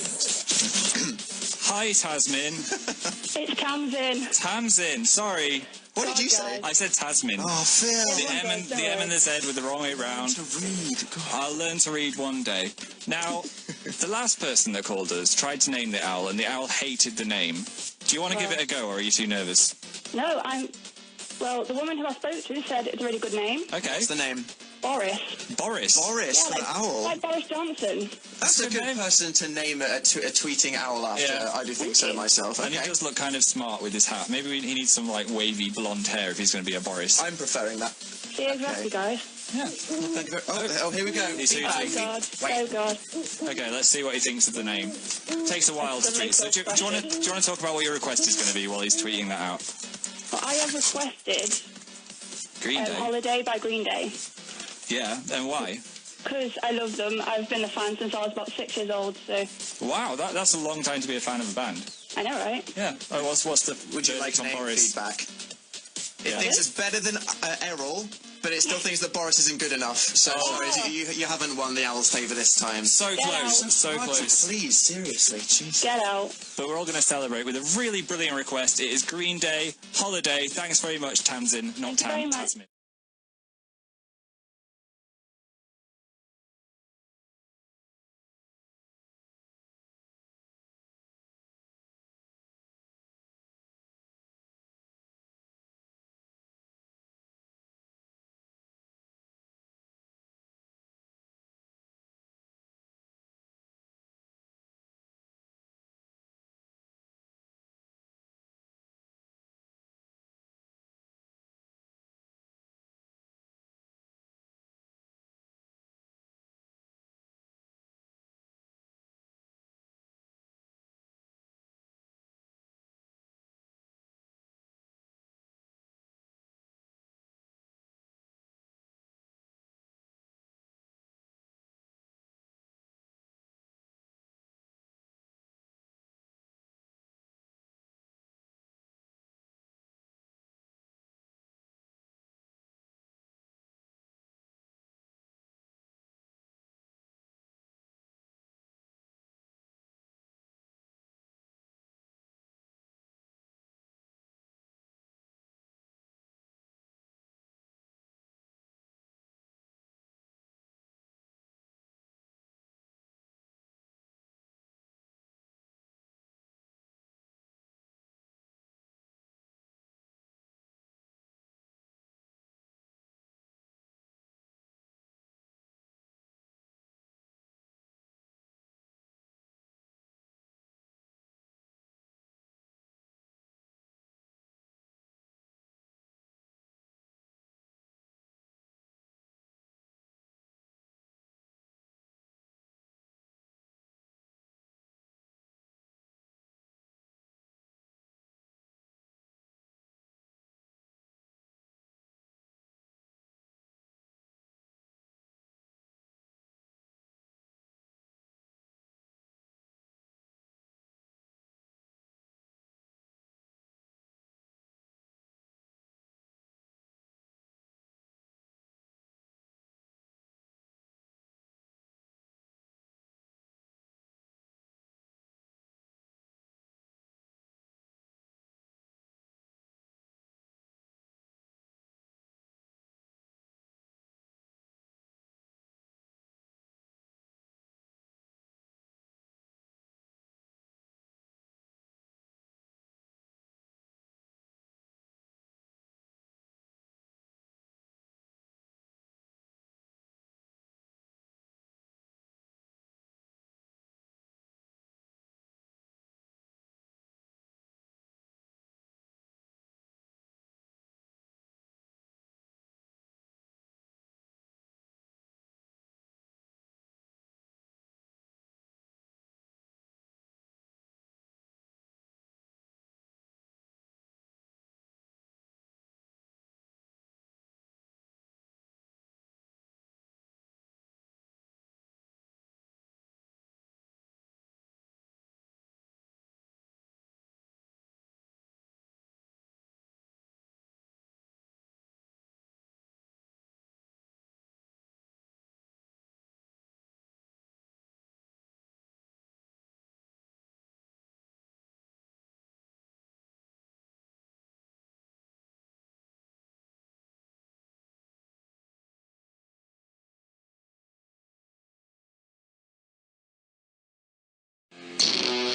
Hi, Tasmin. It's Tamsin. Tamsin, sorry. What did you say? I said Tasmin. Oh, Phil. The M and the Z with the wrong way round. To read. God. I'll learn to read one day. Now, the last person that called us tried to name the owl, and the owl hated the name. Do you want to give it a go, or are you too nervous? No, well, the woman who I spoke to said it's a really good name. Okay. What's the name? Boris. Boris. Boris, Yeah, the owl. like Boris Johnson. That's a good good name. person to name a tweeting owl after. Yeah. I do think so myself. And he Okay. does look kind of smart with his hat. Maybe he needs some, like, wavy blonde hair if he's going to be a Boris. I'm preferring that. See, exactly, guys. Yeah. Thank you very Oh, here we go. He's Oh, hooting. God. Wait. Oh, God. Okay, let's see what he thinks of the name. Takes a while to tweet. So do you want to talk about what your request is going to be while he's tweeting that out? Well, I have requested Green Day? Holiday by Green Day. Yeah, and why? Because I love them. I've been a fan since I was about 6 years old, so... Wow, that's a long time to be a fan of a band. I know, right? Yeah. Oh, what's the... Would you like on name Boris? feedback? It Yeah. thinks it's better than Errol, but it still thinks that Boris isn't good enough. So sorry, you haven't won the owl's favour this time. So close, so What? close. Please, seriously, jeez. Get out. But we're all going to celebrate with a really brilliant request. It is Green Day, Holiday. Thanks very much, Tamsin, not Thank you very much. Tasmin.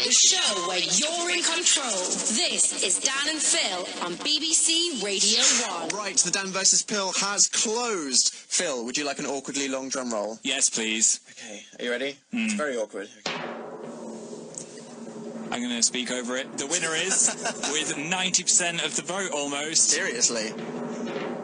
The show where you're in control. This is Dan and Phil on BBC Radio 1. Right, the Dan versus Phil has closed. Phil, would you like an awkwardly long drum roll? Yes, please. Okay, are you ready? It's very awkward. I'm going to speak over it. The winner is, with 90% of the vote almost, Seriously?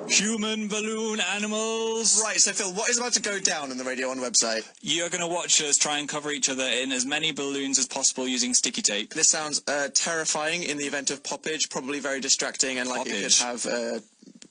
human balloon animals. Right, so Phil, what is about to go down on the Radio 1 website? You're going to watch us try and cover each other in as many balloons as possible using sticky tape. This sounds terrifying in the event of poppage, probably very distracting, and like it could have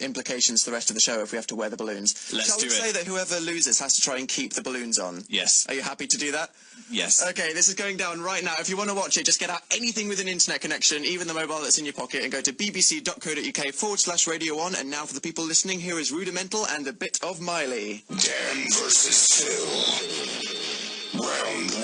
implications for the rest of the show if we have to wear the balloons. Let's Shall do we it. say that whoever loses has to try and keep the balloons on? Yes. Are you happy to do that? Yes. Okay, this is going down right now. If you want to watch it, just get out anything with an internet connection, even the mobile that's in your pocket, and go to bbc.co.uk/Radio 1. And now for the people listening, here is Rudimental and a bit of Miley. Dan versus Phil. Round 1.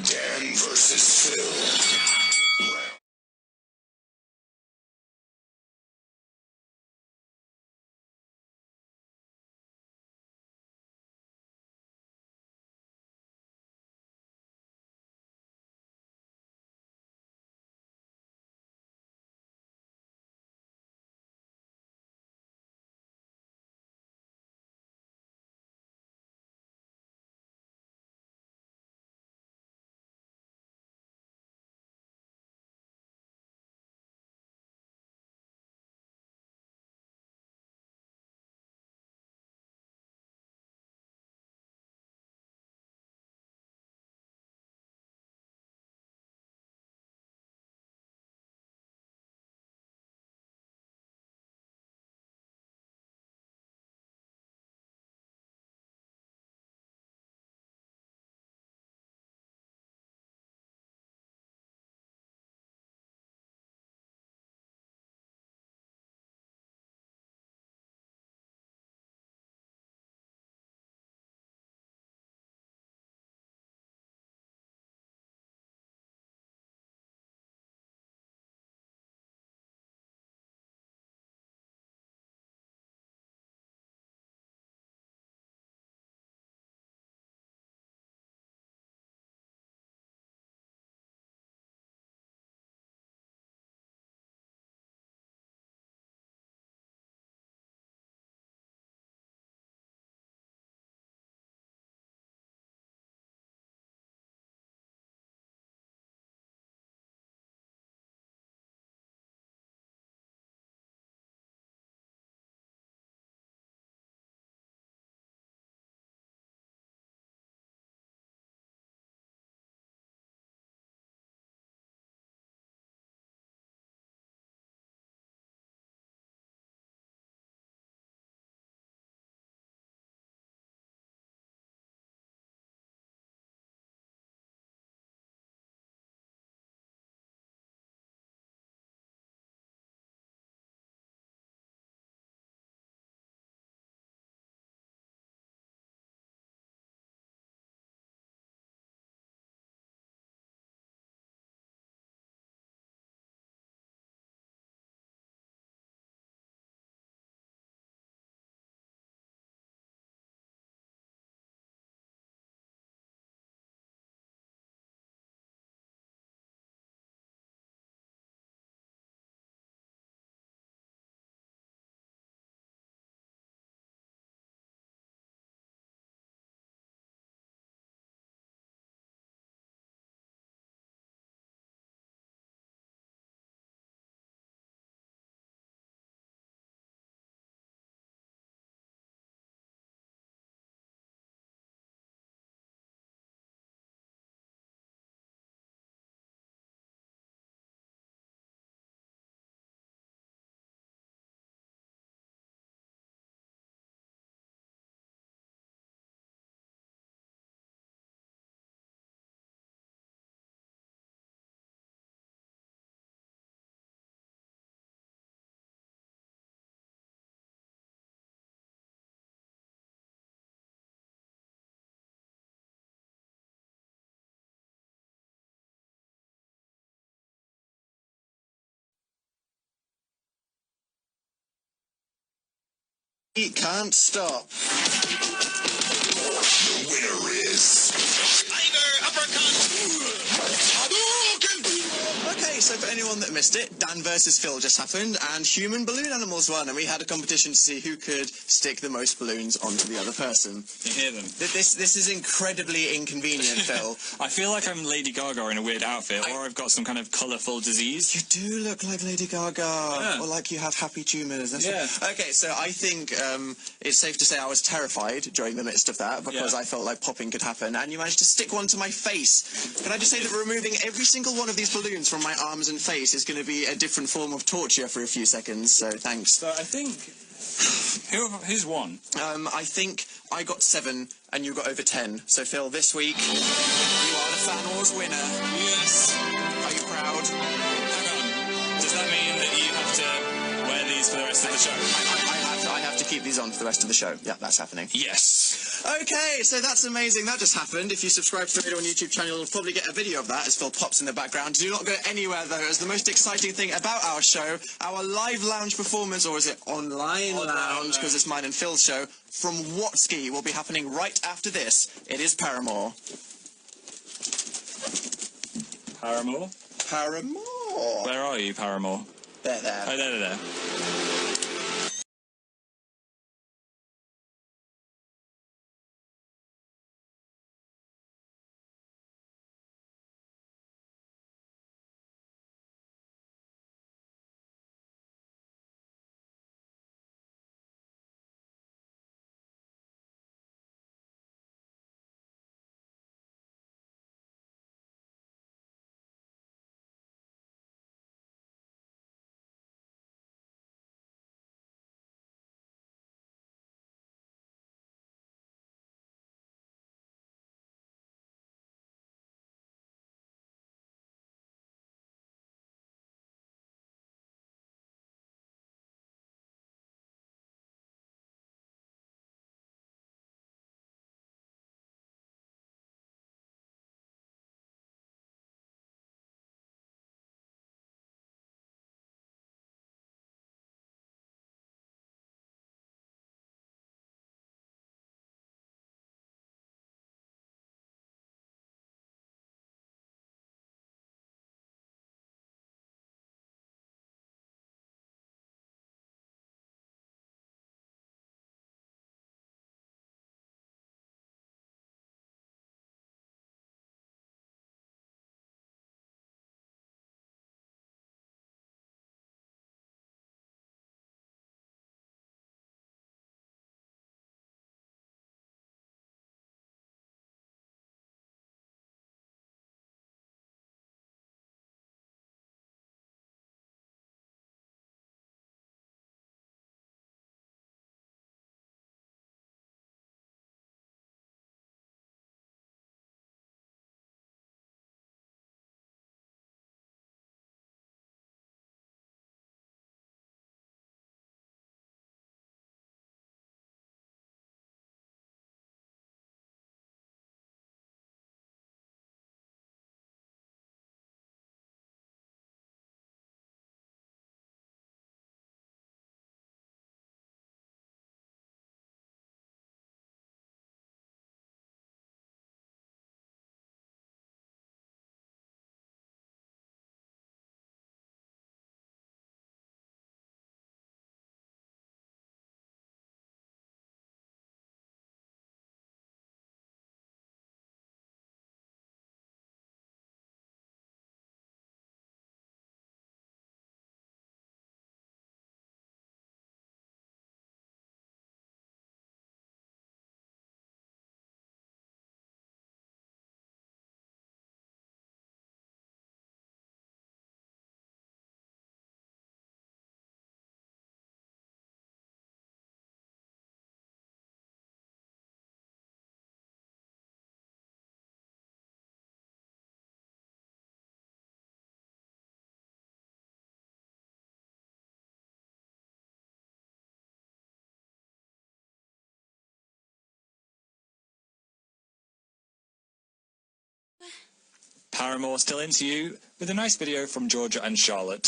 Dan versus Phil. He can't stop. The winner is... Tiger uppercut! Okay, so for anyone that missed it, Dan versus Phil just happened, and Human Balloon Animals won, and we had a competition to see who could stick the most balloons onto the other person. You hear them? This is incredibly inconvenient, Phil. I feel like I'm Lady Gaga in a weird outfit, or I've got some kind of colourful disease. You do look like Lady Gaga, Yeah. or like you have happy tumours. Yeah. Okay, so I think it's safe to say I was terrified during the midst of that, because Yeah. I felt like popping could happen, and you managed to stick one to my face. Can I just say that removing every single one of these balloons from my arms and face is going to be a different form of torture for a few seconds, so thanks. So I think... Who's won? I think I got 7 and you got over 10. So Phil, this week, you are the Fan Wars winner. Yes. Are you proud? Hang on. Does that mean that you have to wear these for the rest of the show? I have to keep these on for the rest of the show. Yeah, that's happening. Yes. Okay, so that's amazing. That just happened. If you subscribe to the Radio on YouTube channel, you'll probably get a video of that as Phil pops in the background. Do not go anywhere, though, as the most exciting thing about our show, our live lounge performance, or is it online lounge, because it's mine and Phil's show, from Watsky will be happening right after this. It is Paramore. Paramore? Paramore. Where are you, Paramore? There. Oh, there. Paramore still into you with a nice video from Georgia and Charlotte.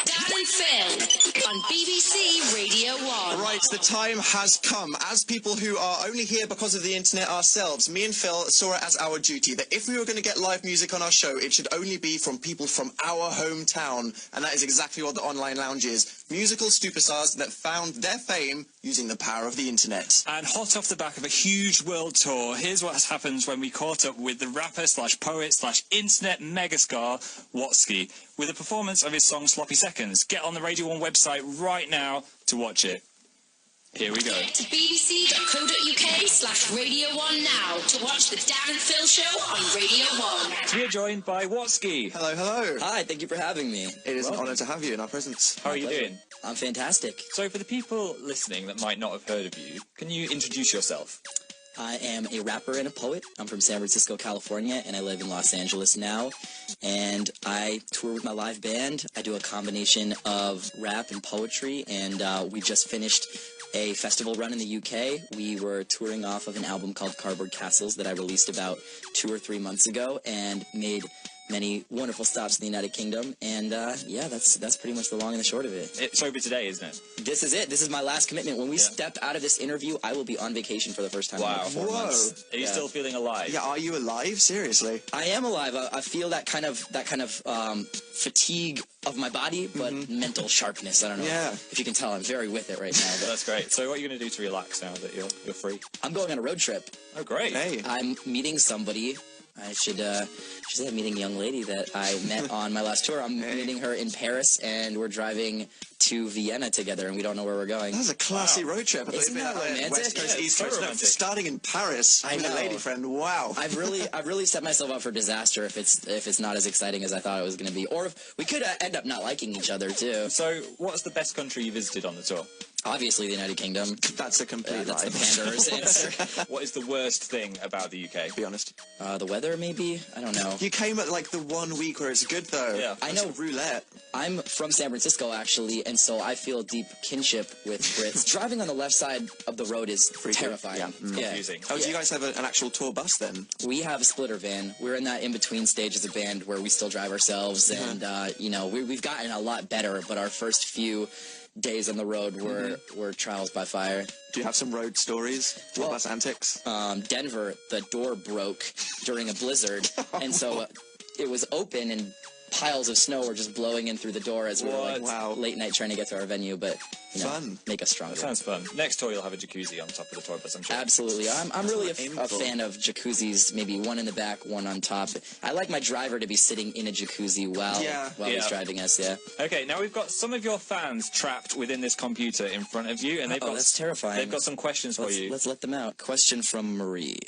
Dan and Phil on BBC Radio 1. Right, the time has come. As people who are only here because of the internet ourselves, me and Phil saw it as our duty that if we were going to get live music on our show, it should only be from people from our hometown. And that is exactly what the Online Lounge is. Musical superstars that found their fame using the power of the internet. And hot off the back of a huge world tour, here's what happens when we caught up with the rapper slash poet slash internet megastar Watsky with a performance of his song Sloppy Seconds. Get on the Radio 1 website right now to watch it. Here we go. Get to bbc.co.uk/Radio 1 now to watch the Dan and Phil show on Radio 1. We are joined by Watsky. Hello, hello. Hi, thank you for having me. It is an honour to have you in our presence. How are you doing? I'm fantastic. So for the people listening that might not have heard of you, can you introduce yourself? I am a rapper and a poet. I'm from San Francisco, California, and I live in Los Angeles now. And I tour with my live band. I do a combination of rap and poetry, and we just finished a festival run in the UK. We were touring off of an album called Cardboard Castles that I released about 2 or 3 months ago, and made many wonderful stops in the United Kingdom, and yeah, that's pretty much the long and the short of it. It's over today, isn't it? This is it. This is my last commitment. When we step out of this interview, I will be on vacation for the first time in like 4 months. Are you still feeling alive? Yeah, are you alive? Seriously? I am alive. I feel that kind of fatigue of my body, but mental sharpness. I don't know if you can tell. I'm very with it right now. But That's great. So what are you going to do to relax now that you're free? I'm going on a road trip. Oh, great. Hey. I'm meeting somebody. I should say I'm meeting a young lady that I met on my last tour. I'm meeting her in Paris, and we're driving to Vienna together, and we don't know where we're going. That's a classy road trip. I thought Isn't it'd be that like romantic? West Coast, Yeah, East so Coast. No, romantic. starting in Paris with a know. lady friend. Wow. I've really set myself up for disaster if it's not as exciting as I thought it was going to be, or if we could end up not liking each other too. So what's the best country you visited on the tour? Obviously, the United Kingdom. That's a complete That's lie. the Pandora's answer. What is the worst thing about the UK? Be honest. The weather, maybe? I don't know. You came at like the 1 week where it's good though. Yeah. I That's know. roulette. I'm from San Francisco, actually, and so I feel deep kinship with Brits. Driving on the left side of the road is terrifying. Yeah. Confusing. Oh, do you guys have an actual tour bus then? We have a splitter van. We're in that in-between stage as a band where we still drive ourselves, and, you know, we've gotten a lot better, but our first few days on the road were trials by fire. Do you have some road stories? Tour bus antics? Denver, the door broke during a blizzard, and so it was open, and piles of snow were just blowing in through the door as we were like late night trying to get to our venue, but you know, Fun. make us stronger. Sounds fun. Next tour you'll have a jacuzzi on top of the tour bus, I'm sure. Absolutely. I'm really a Painful. fan of jacuzzis, maybe one in the back, one on top. I like my driver to be sitting in a jacuzzi while he's driving us, Okay, now we've got some of your fans trapped within this computer in front of you, and they've got that's terrifying. They've got some questions for you. Let's let them out. Question from Marie.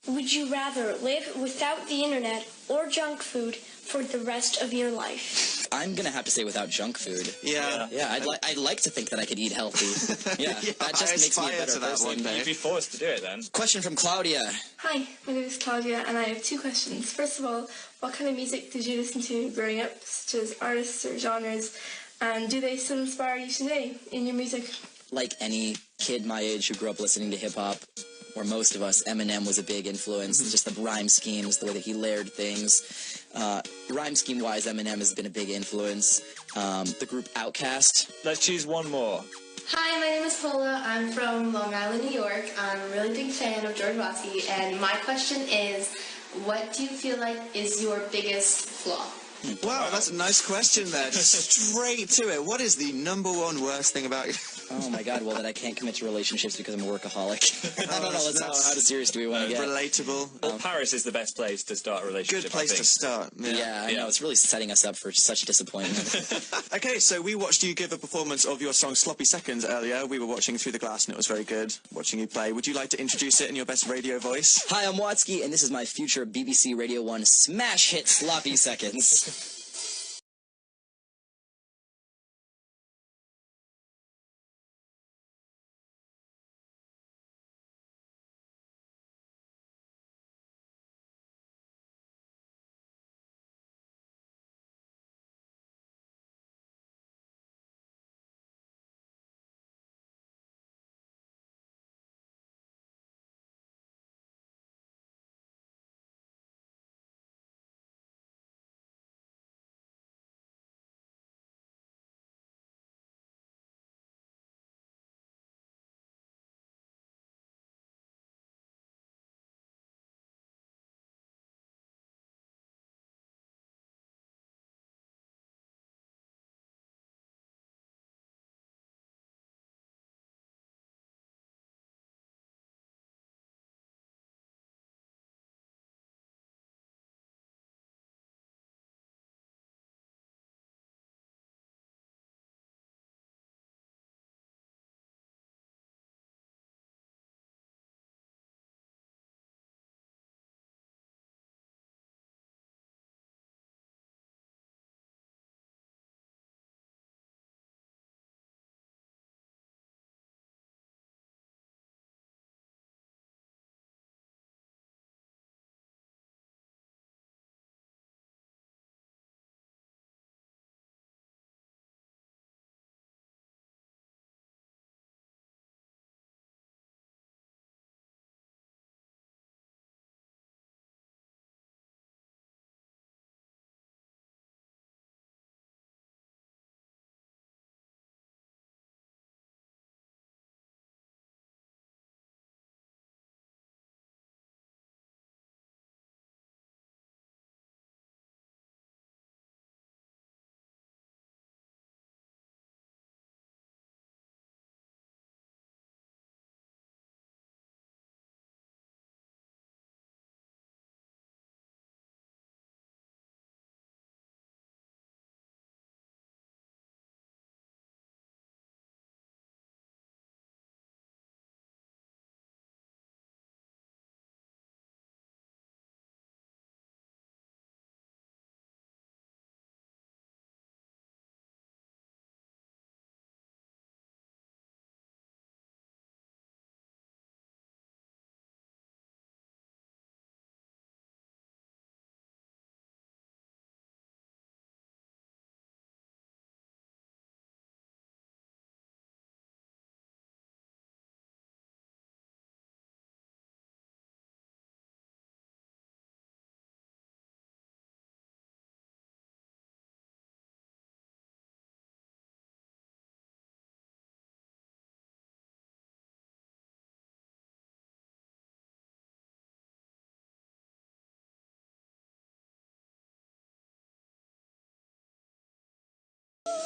Would you rather live without the internet or junk food for the rest of your life? I'm gonna have to say without junk food. Yeah. Yeah, I'd like to think that I could eat healthy. Yeah, that just I makes me a aspire better to that person. one day. You'd be forced to do it then. Question from Claudia. Hi, my name is Claudia, and I have 2 questions. First of all, what kind of music did you listen to growing up, such as artists or genres, and do they still inspire you today in your music? Like any kid my age who grew up listening to hip-hop, or most of us, Eminem was a big influence. Just the rhyme schemes, the way that he layered things. Rhyme scheme-wise, Eminem has been a big influence. The group Outkast. Let's choose one more. Hi, my name is Paula. I'm from Long Island, New York. I'm a really big fan of George Watsky, and my question is, what do you feel like is your biggest flaw? Wow, that's a nice question there. Just straight to it. What is the #1 worst thing about you? Oh my God! Well, that I can't commit to relationships because I'm a workaholic. I don't know. How serious do we want to get? Relatable. Well, Paris is the best place to start a relationship. Good place I think. to start. Yeah, I know. It's really setting us up for such disappointment. Okay, so we watched you give a performance of your song Sloppy Seconds earlier. We were watching through the glass and it was very good watching you play. Would you like to introduce it in your best radio voice? Hi, I'm Watsky, and this is my future BBC Radio 1 smash hit Sloppy Seconds.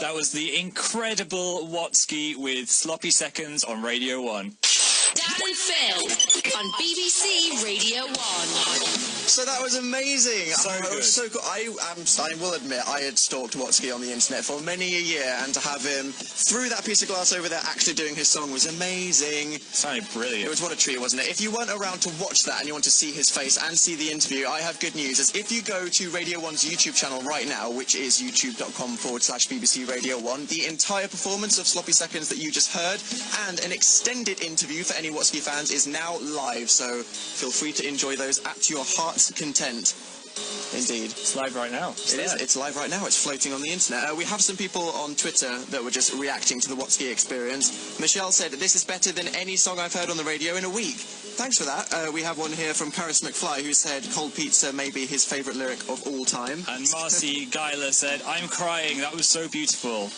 That was the incredible Watsky with Sloppy Seconds on Radio 1. Dan and Phil on BBC Radio 1. So that was amazing. So It good. was so cool. I will admit, I had stalked Watsky on the internet for many a year, and to have him through that piece of glass over there actually doing his song was amazing. Sounded brilliant. It was what a treat, wasn't it? If you weren't around to watch that and you want to see his face and see the interview, I have good news. As if you go to Radio 1's YouTube channel right now, which is youtube.com/BBC Radio 1, the entire performance of Sloppy Seconds that you just heard and an extended interview for any Watsky fans is now live, so feel free to enjoy those at your heart's content. Indeed. It's live right now. It is. It's live right now. It's floating on the internet. We have some people on Twitter that were just reacting to the Watsky experience. Michelle said, "This is better than any song I've heard on the radio in a week." Thanks for that. We have one here from Paris McFly who said, "Cold pizza may be his favourite lyric of all time." And Marcy Geiler said, "I'm crying. That was so beautiful."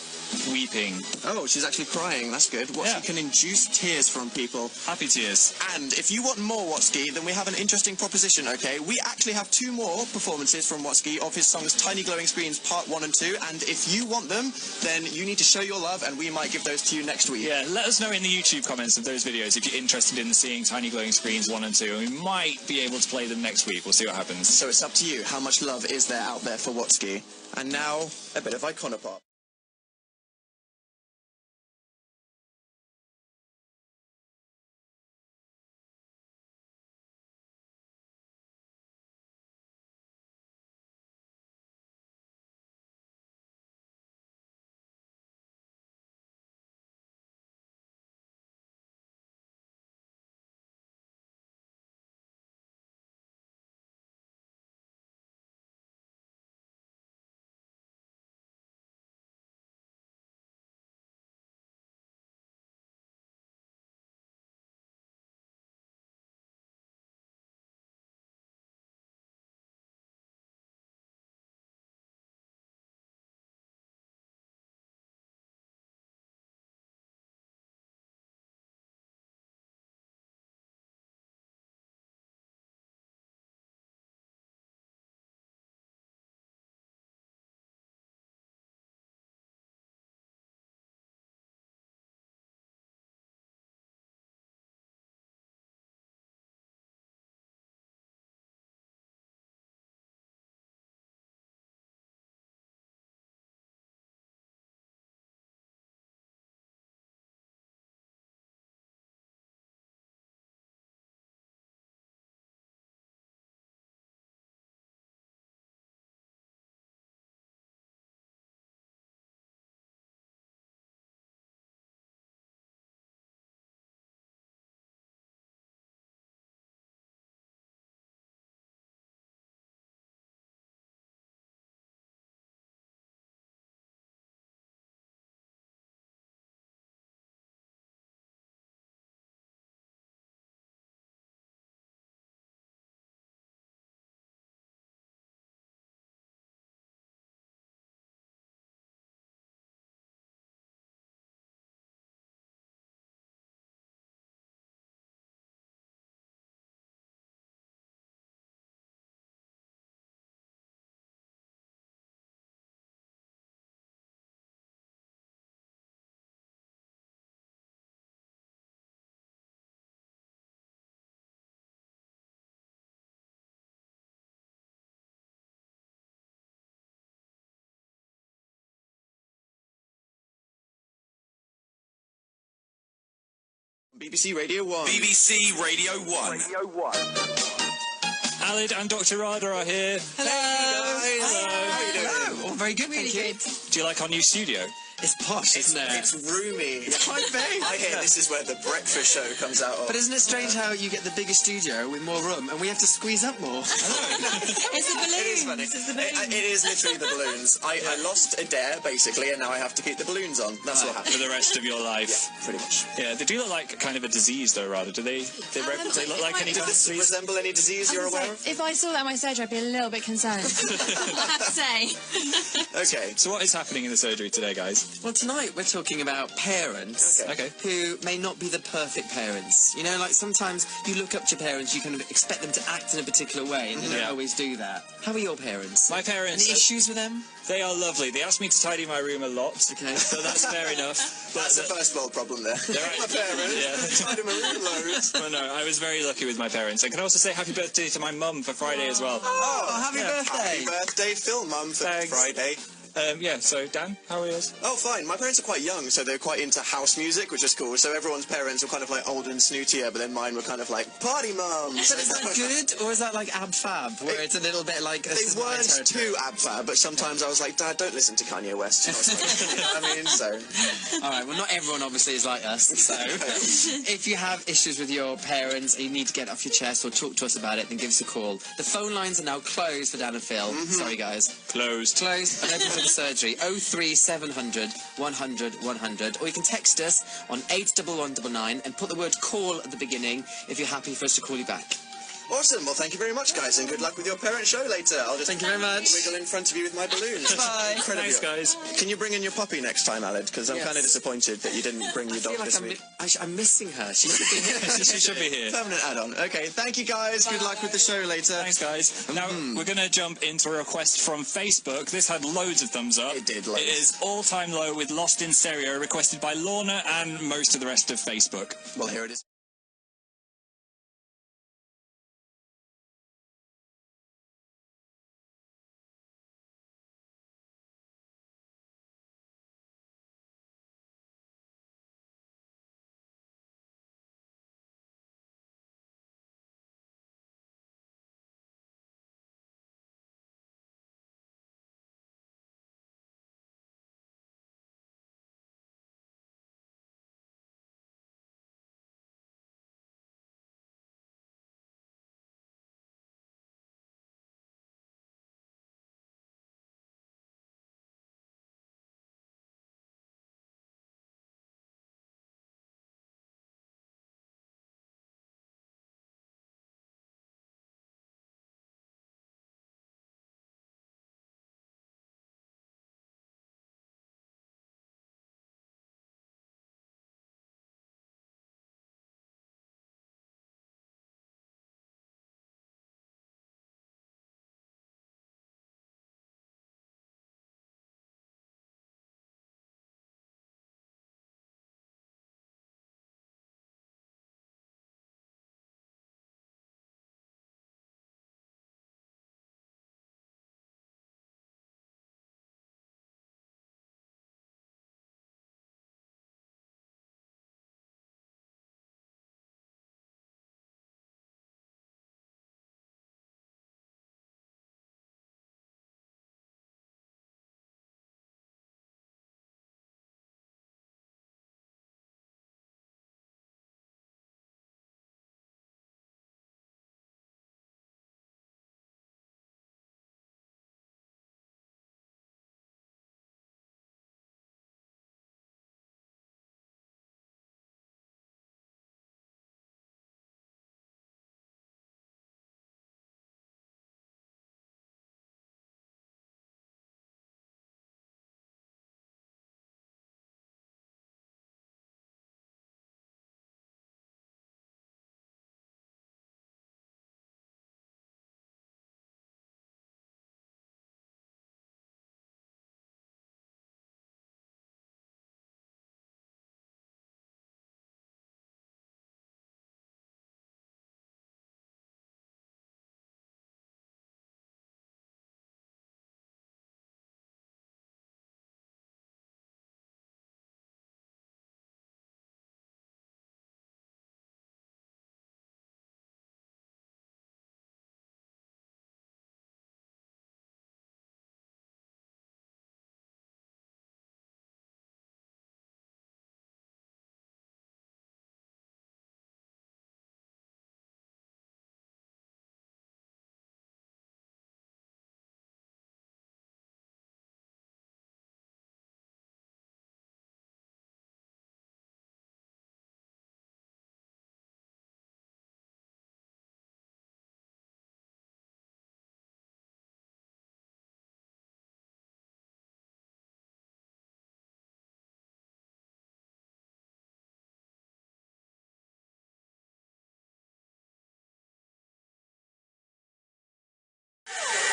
Weeping. Oh, she's actually crying. That's good. Watsky can induce tears from people. Happy tears. And if you want more Watsky, then we have an interesting proposition, okay? We actually have 2 more performances from Watsky of his songs Tiny Glowing Screens Part 1 and 2, and if you want them, then you need to show your love, and we might give those to you next week. Yeah, let us know in the YouTube comments of those videos if you're interested in seeing Tiny Glowing Screens 1 and 2, and we might be able to play them next week. We'll see what happens. So it's up to you. How much love is there out there for Watsky? And now, a bit of Icona Pop. BBC Radio 1. BBC Radio 1. Alid and Dr. Rada are here. Hello. Hey, guys. Hello. How are you doing? Oh, very good, Really thank you. good. Do you like our new studio? It's posh, isn't it? It's roomy. It's quite big. I hear this is where the breakfast show comes out of. But isn't it strange how you get the bigger studio with more room and we have to squeeze up more? It's the balloons. It is funny. It's the balloons. It is literally the balloons. I lost a dare, basically, and now I have to keep the balloons on. That's what For happened. the rest of your life. Yeah, pretty much. Yeah, they do look like kind of a disease, though, Rada. Do they look like any Does kind of this disease? resemble any disease you're aware of? If I saw that on my surgery, I'd be a little bit concerned. I have to say. Okay. So what is happening in the surgery today, guys? Well, tonight we're talking about parents who may not be the perfect parents. You know, like sometimes you look up to your parents, you kind of expect them to act in a particular way, and they don't always do that. How are your parents? My parents... Any issues with them? They are lovely. They ask me to tidy my room a lot, so that's fair enough. But that's a first world problem there. My parents, tidy my room loads. Well, no, I was very lucky with my parents. I can also say happy birthday to my mum for Friday as well. Oh, happy birthday! Happy birthday, Phil, Mum, for Friday. So Dan, how are yours? Oh, fine. My parents are quite young, so they're quite into house music, which is cool. So everyone's parents were kind of like old and snootier, but then mine were kind of like party mums. So is that good, or is that like ab fab, where it's a little bit like... They weren't too ab fab, but sometimes I was like, Dad, don't listen to Kanye West. You know what I mean? So... Alright, well, not everyone obviously is like us, so if you have issues with your parents and you need to get it off your chest or talk to us about it, then give us a call. The phone lines are now closed for Dan and Phil. Sorry, guys. Closed. And open for the surgery. 03700 100 100, or you can text us on 81199 and put the word call at the beginning if you're happy for us to call you back. Awesome. Well, thank you very much, guys, and good luck with your parent show later. I'll just thank you very much. Wiggle in front of you with my balloons. Bye. Thanks, guys. Can you bring in your puppy next time, Aled? Because I'm kind of disappointed that you didn't bring your dog this week. I'm missing her. She should be here. She should be here. Permanent add-on. Okay, thank you, guys. Good luck with the show later. Thanks, guys. Now, we're going to jump into a request from Facebook. This had loads of thumbs up. It did, It is all-time low with Lost in Stereo, requested by Lorna and most of the rest of Facebook. Well, here it is.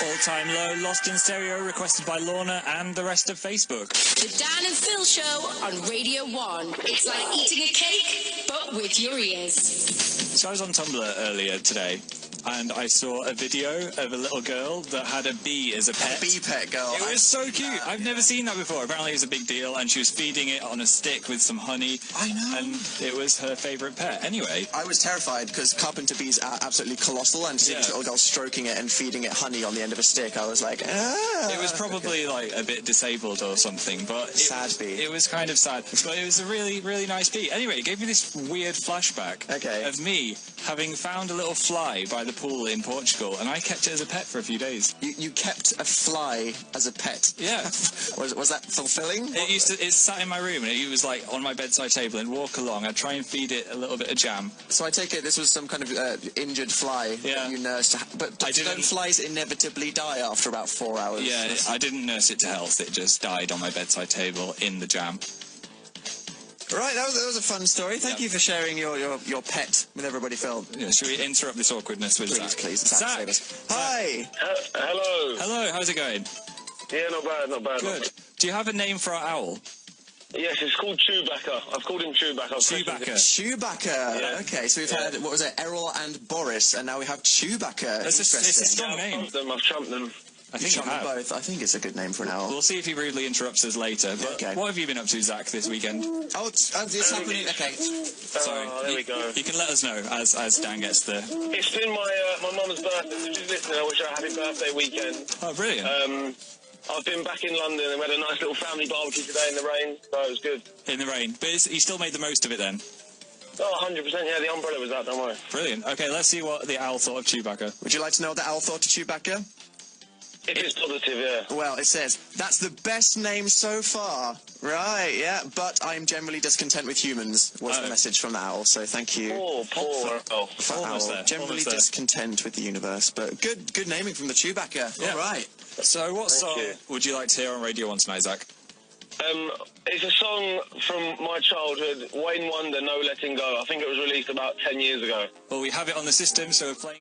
All-time low, Lost in Stereo, requested by Lorna and the rest of Facebook. The Dan and Phil Show on Radio 1. It's like eating a cake, but with your ears. So I was on Tumblr earlier today, and I saw a video of a little girl that had a bee as a pet. A bee pet girl. It was so cute. I've never seen that before. Apparently it was a big deal, and she was feeding it on a stick with some honey. I know. And it was her favourite pet. Anyway. I was terrified because carpenter bees are absolutely colossal, and to see this little girl stroking it and feeding it honey on the end of a stick, I was like, ah. It was probably like a bit disabled or something, but sad bee. It was kind of sad, but it was a really, really nice bee. Anyway, it gave me this weird flashback of me having found a little fly by the pool in Portugal, and I kept it as a pet for a few days. You kept a fly as a pet? Yeah. was that fulfilling? It sat in my room, and it was like on my bedside table, and walk along, I'd try and feed it a little bit of jam. So I take it this was some kind of injured fly that you nursed, but don't flies inevitably die after about 4 hours? Yeah, I didn't nurse it to health, it just died on my bedside table in the jam. Right, that was a fun story. Thank you for sharing your pet with everybody, Phil. Yeah, should we interrupt this awkwardness with Zach? Please, Zach! Hi! Hello! Hello, how's it going? Yeah, not bad. Good. Do you have a name for our owl? Yes, it's called Chewbacca. I've called him Chewbacca. Chewbacca. Yeah. Okay, so we've had, what was it, Errol and Boris, and now we have Chewbacca. It's a strong name. I've trumped them. I think you have. Both. I think it's a good name for an owl. We'll see if he rudely interrupts us later. But what have you been up to, Zach, this weekend? Oh, it's happening. Okay. Sorry. There we go. You can let us know as Dan gets the... It's been my mum's birthday. So she's listening. I wish her a happy birthday weekend. Oh, brilliant. I've been back in London and we had a nice little family barbecue today in the rain, so it was good. In the rain. But you still made the most of it then? Oh, 100%, yeah, the umbrella was out, don't worry. Brilliant. Okay, let's see what the owl thought of Chewbacca. Would you like to know what the owl thought of Chewbacca? If it's positive, yeah. Well, it says, that's the best name so far. Right, yeah, but I'm generally discontent with humans, was the message from the owl, so thank you. Poor owl. Generally discontent with the universe, but good naming from the Chewbacca. Yeah. All right. So what song would you like to hear on Radio 1 tonight, Zach? It's a song from my childhood, Wayne Wonder, No Letting Go. I think it was released about 10 years ago. Well, we have it on the system, so we're playing...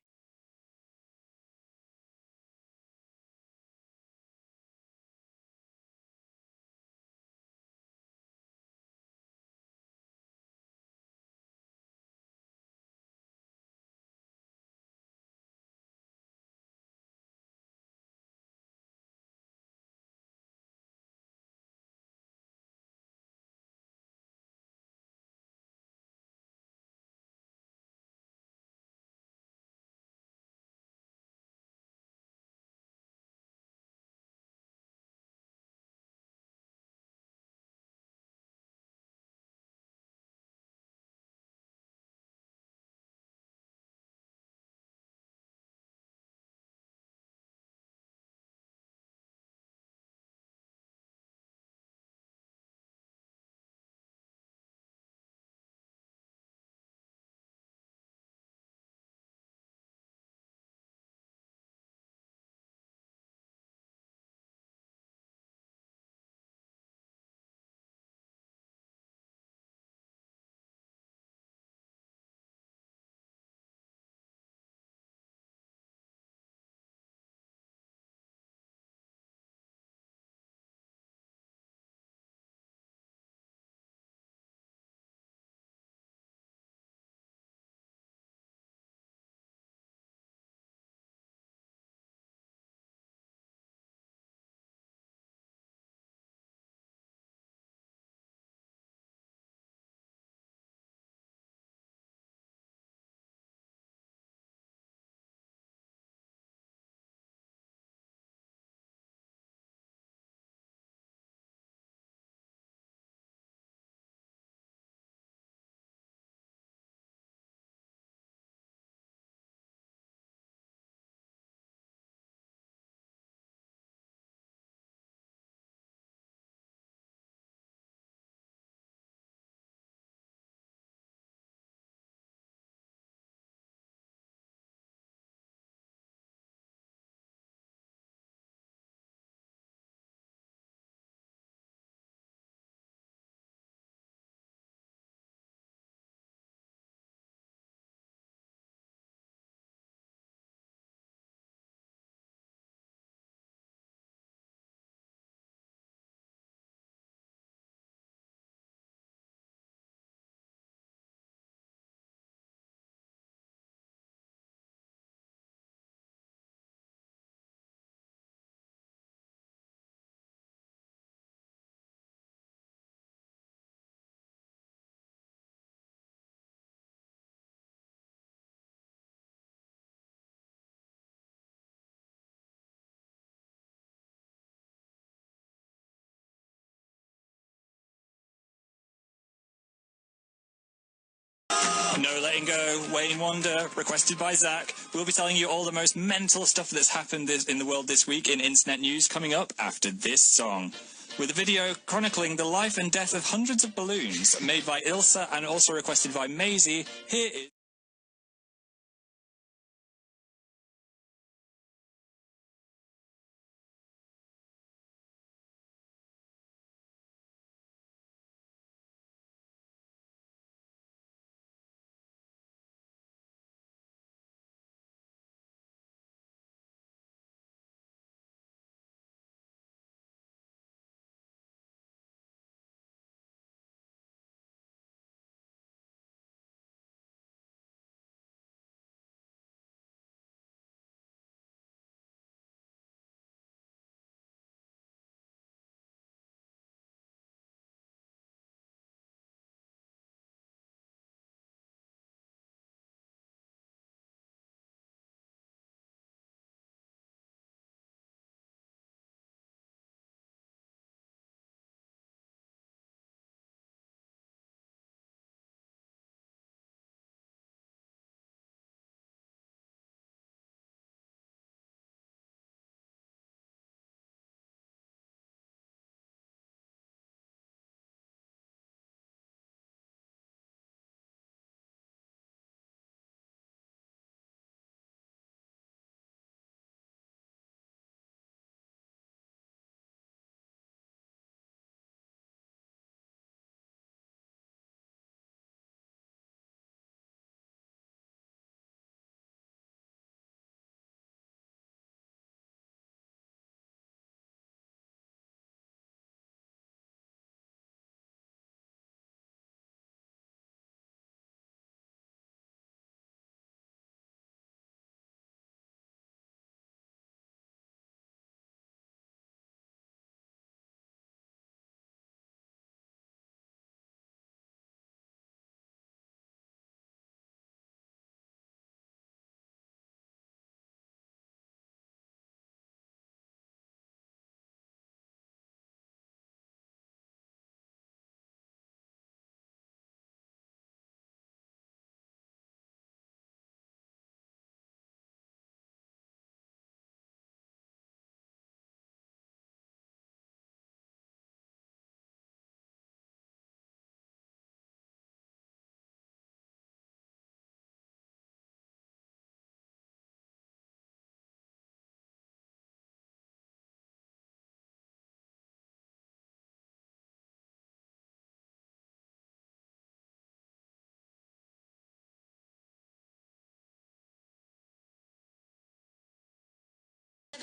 No Letting Go, Wayne Wonder, requested by Zach. We'll be telling you all the most mental stuff that's happened in the world this week in internet news coming up after this song. With a video chronicling the life and death of hundreds of balloons made by Ilsa and also requested by Maisie, here is...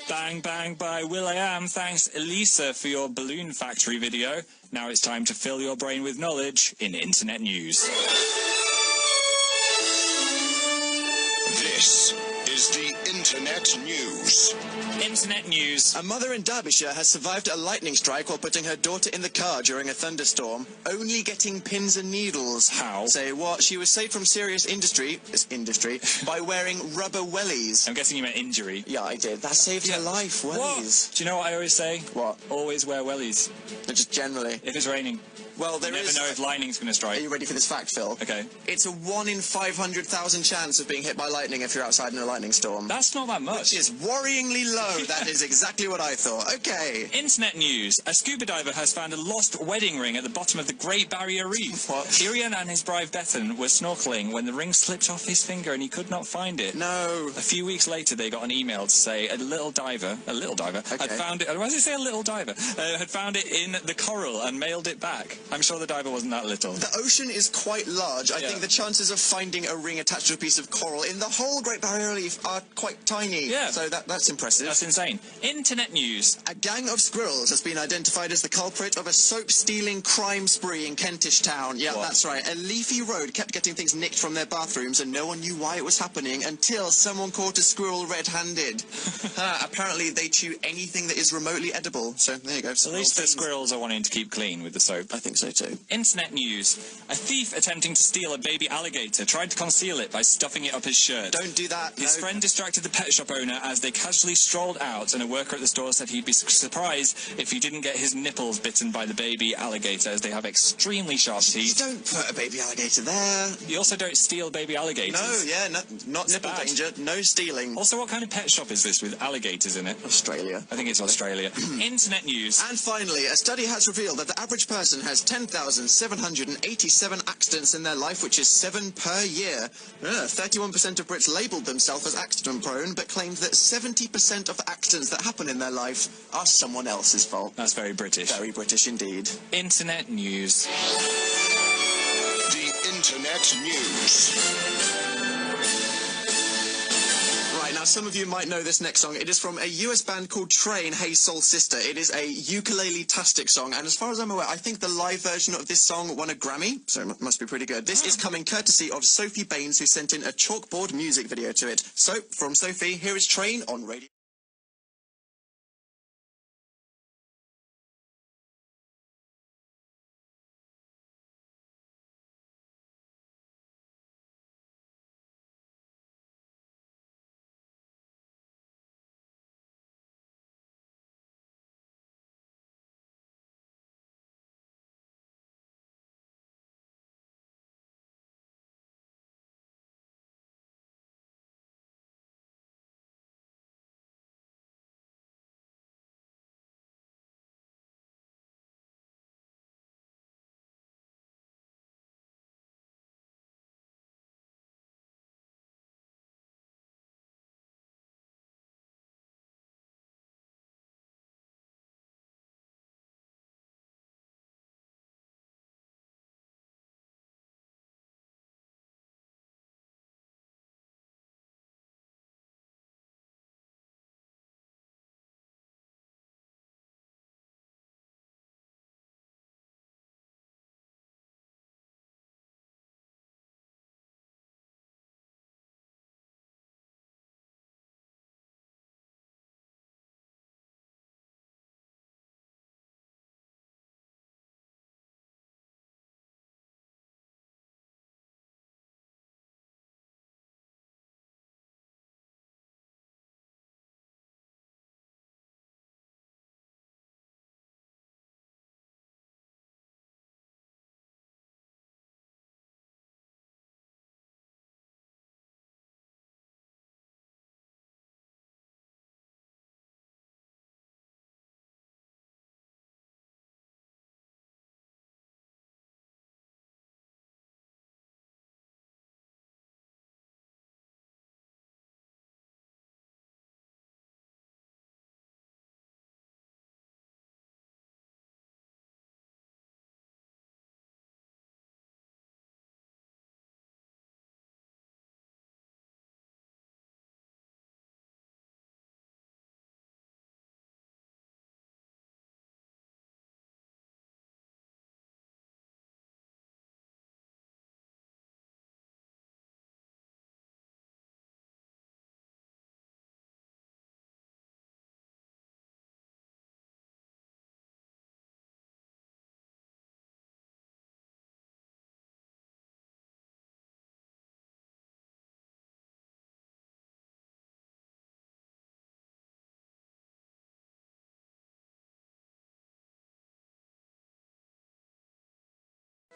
Bang Bang by will.i.am. Thanks, Alesia, for your Balloon Factory video. Now it's time to fill your brain with knowledge in internet news. This is the Internet News. Internet news. A mother in Derbyshire has survived a lightning strike while putting her daughter in the car during a thunderstorm, only getting pins and needles. How? Say what? She was saved from serious industry by wearing rubber wellies. I'm guessing you meant injury. Yeah, I did. That saved her life, wellies. What? Do you know what I always say? What? Always wear wellies. Just generally. If it's raining. Well, you never know if lightning's going to strike. Are you ready for this fact, Phil? Okay. It's a 1 in 500,000 chance of being hit by lightning if you're outside in a lightning storm. That's not that much. Which is worryingly low. That is exactly what I thought. Okay. Internet news. A scuba diver has found a lost wedding ring at the bottom of the Great Barrier Reef. What? Irian and his bride Bethan were snorkeling when the ring slipped off his finger and he could not find it. No. A few weeks later, they got an email to say a little diver, had found it. Why does it say a little diver? Had found it in the coral and mailed it back. I'm sure the diver wasn't that little. The ocean is quite large. I think the chances of finding a ring attached to a piece of coral in the whole Great Barrier Reef are quite tiny. Yeah. So that's impressive. That's insane. Internet news. A gang of squirrels has been identified as the culprit of a soap-stealing crime spree in Kentish Town. Yeah, that's right. A leafy road kept getting things nicked from their bathrooms and no one knew why it was happening until someone caught a squirrel red-handed. Apparently they chew anything that is remotely edible. So there you go. At least the squirrels are wanting to keep clean with the soap. I think so too. Internet news. A thief attempting to steal a baby alligator tried to conceal it by stuffing it up his shirt. Don't do that. His friend distracted the pet shop shop owner as they casually strolled out, and a worker at the store said he'd be surprised if he didn't get his nipples bitten by the baby alligator, as they have extremely sharp teeth. You don't put a baby alligator there. You also don't steal baby alligators. No, yeah, not nipple danger, no stealing. Also, what kind of pet shop is this with alligators in it? Australia. I think it's Australia. Internet news. And finally, a study has revealed that the average person has 10,787 accidents in their life, which is 7 per year. 31% of Brits labelled themselves as accident-prone, but claimed that 70% of accidents that happen in their life are someone else's fault. That's very British. Very British indeed. Internet news. The Internet News. Right, now some of you might know this next song. It is from a US band called Train, Hey Soul Sister. It is a ukulele-tastic song, and as far as I'm aware, I think the live version of this song won a Grammy, so it must be pretty good. This is coming courtesy of Sophie Baines, who sent in a chalkboard music video to it. So, from Sophie, here is Train on Radio.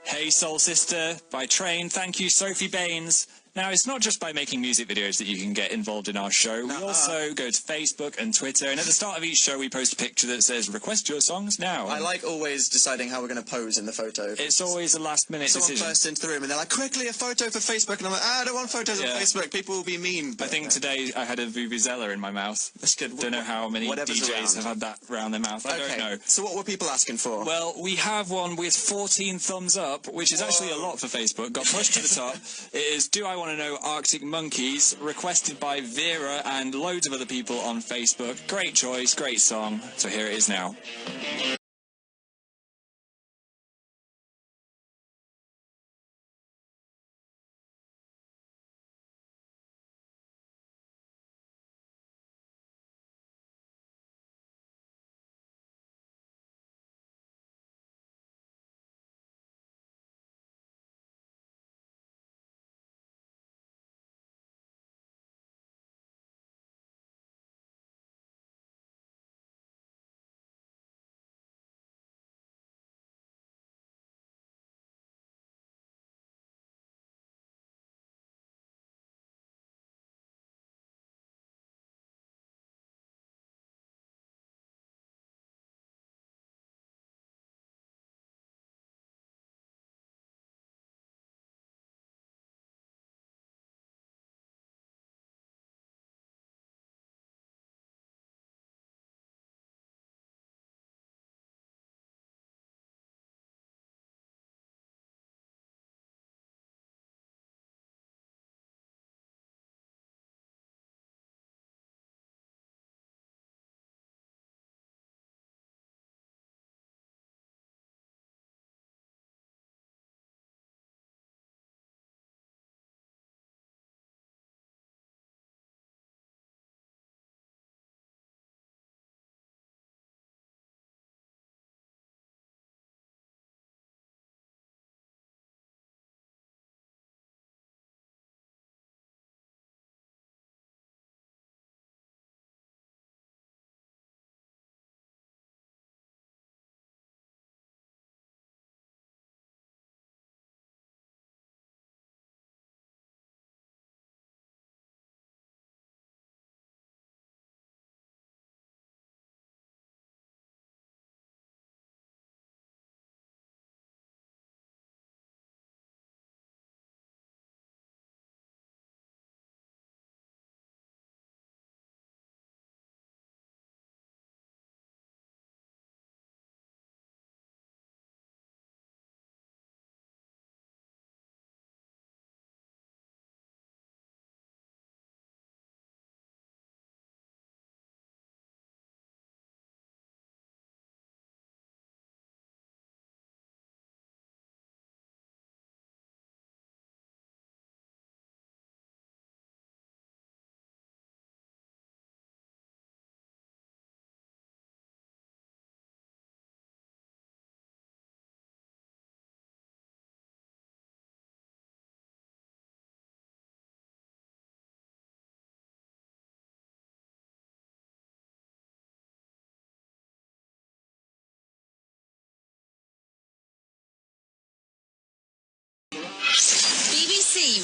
Hey Soul Sister by Train. Thank you, Sophie Baines. Now, it's not just by making music videos that you can get involved in our show. We also go to Facebook and Twitter, and at the start of each show, we post a picture that says, request your songs now. I like always deciding how we're going to pose in the photo. It's always a last-minute decision. Someone bursts into the room, and they're like, quickly, a photo for Facebook, and I'm like, I don't want photos on Facebook. People will be mean. I think today I had a Vuvuzela in my mouth. That's good. Don't know how many DJs have had that around their mouth. I don't know. So what were people asking for? Well, we have one with 14 thumbs up, which is actually a lot for Facebook. Got pushed to the top. It is Do I Want to Know Arctic Monkeys, requested by Vera and loads of other people on Facebook. Great choice, great song. So here it is now.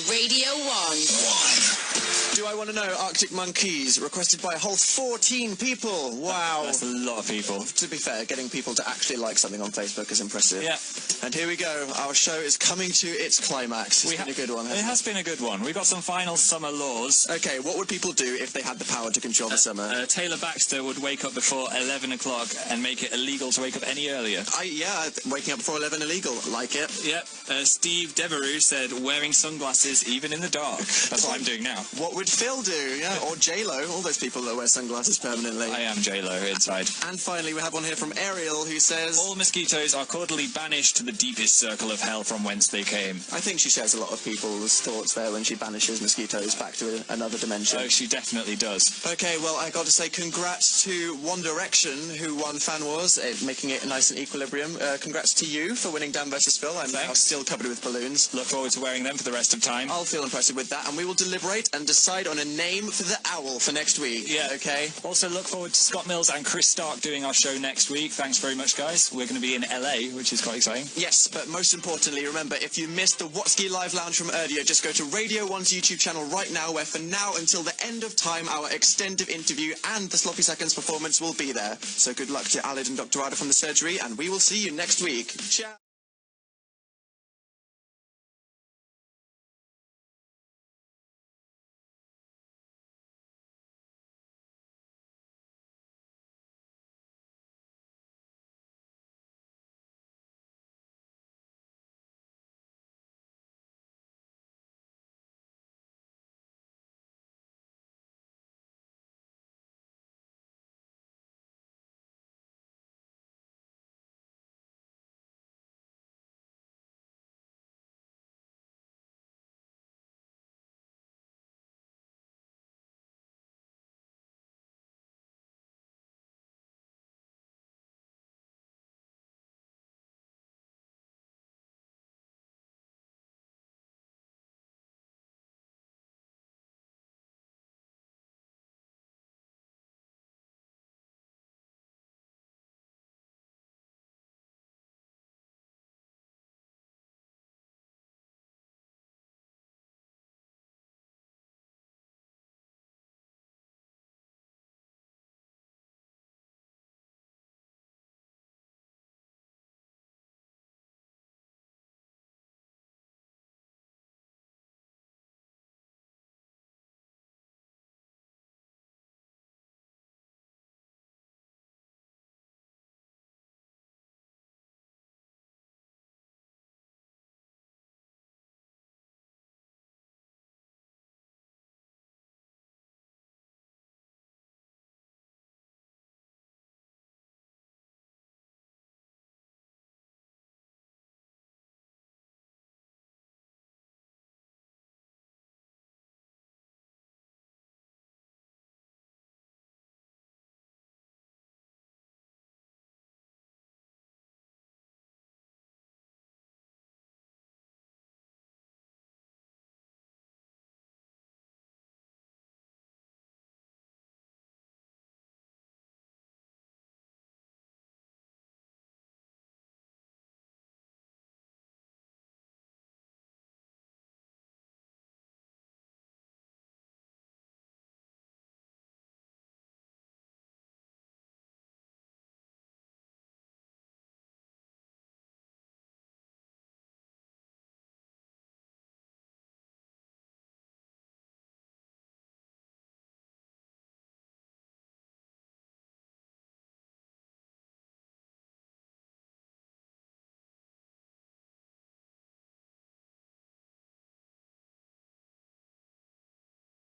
Radio 1. Do I Want to Know, Arctic Monkeys, requested by a whole 14 people. Wow. That's a lot of people. To be fair, getting people to actually like something on Facebook is impressive. Yeah. And here we go. Our show is coming to its climax. It's been a good one. It has been a good one. We've got some final summer laws. Okay, what would people do if they had the power to control the summer? Taylor Baxter would wake up before 11 o'clock and make it illegal to wake up any earlier. Waking up before 11 illegal. Like it. Yep. Steve Devereux said wearing sunglasses even in the dark. That's what I'm doing now. What would Phil do? Yeah, or J-Lo. All those people that wear sunglasses permanently. I am J-Lo inside. And finally, we have one here from Ariel who says... All mosquitoes are cordially banished to the deepest circle of hell from whence they came. I think she shares a lot of people's thoughts there when she banishes mosquitoes back to another dimension. Oh, she definitely does. Okay, well, I got to say congrats to One Direction, who won Fan Wars, making it nice and equilibrium. Congrats to you for winning Dan vs. Phil. I'm now still covered with balloons. Look forward to wearing them for the rest of time. I'll feel impressive with that, and we will deliberate and decide on a name for the owl for next week. Yeah. Okay. Also, look forward to Scott Mills and Chris Stark doing our show next week. Thanks very much, guys. We're going to be in LA, which is quite exciting. Yes, but most importantly, remember, if you missed the Watsky Live Lounge from earlier, just go to Radio 1's YouTube channel right now, where for now until the end of time, our extended interview and the Sloppy Seconds performance will be there. So good luck to Alid and Dr. Ada from the surgery, and we will see you next week. Ciao.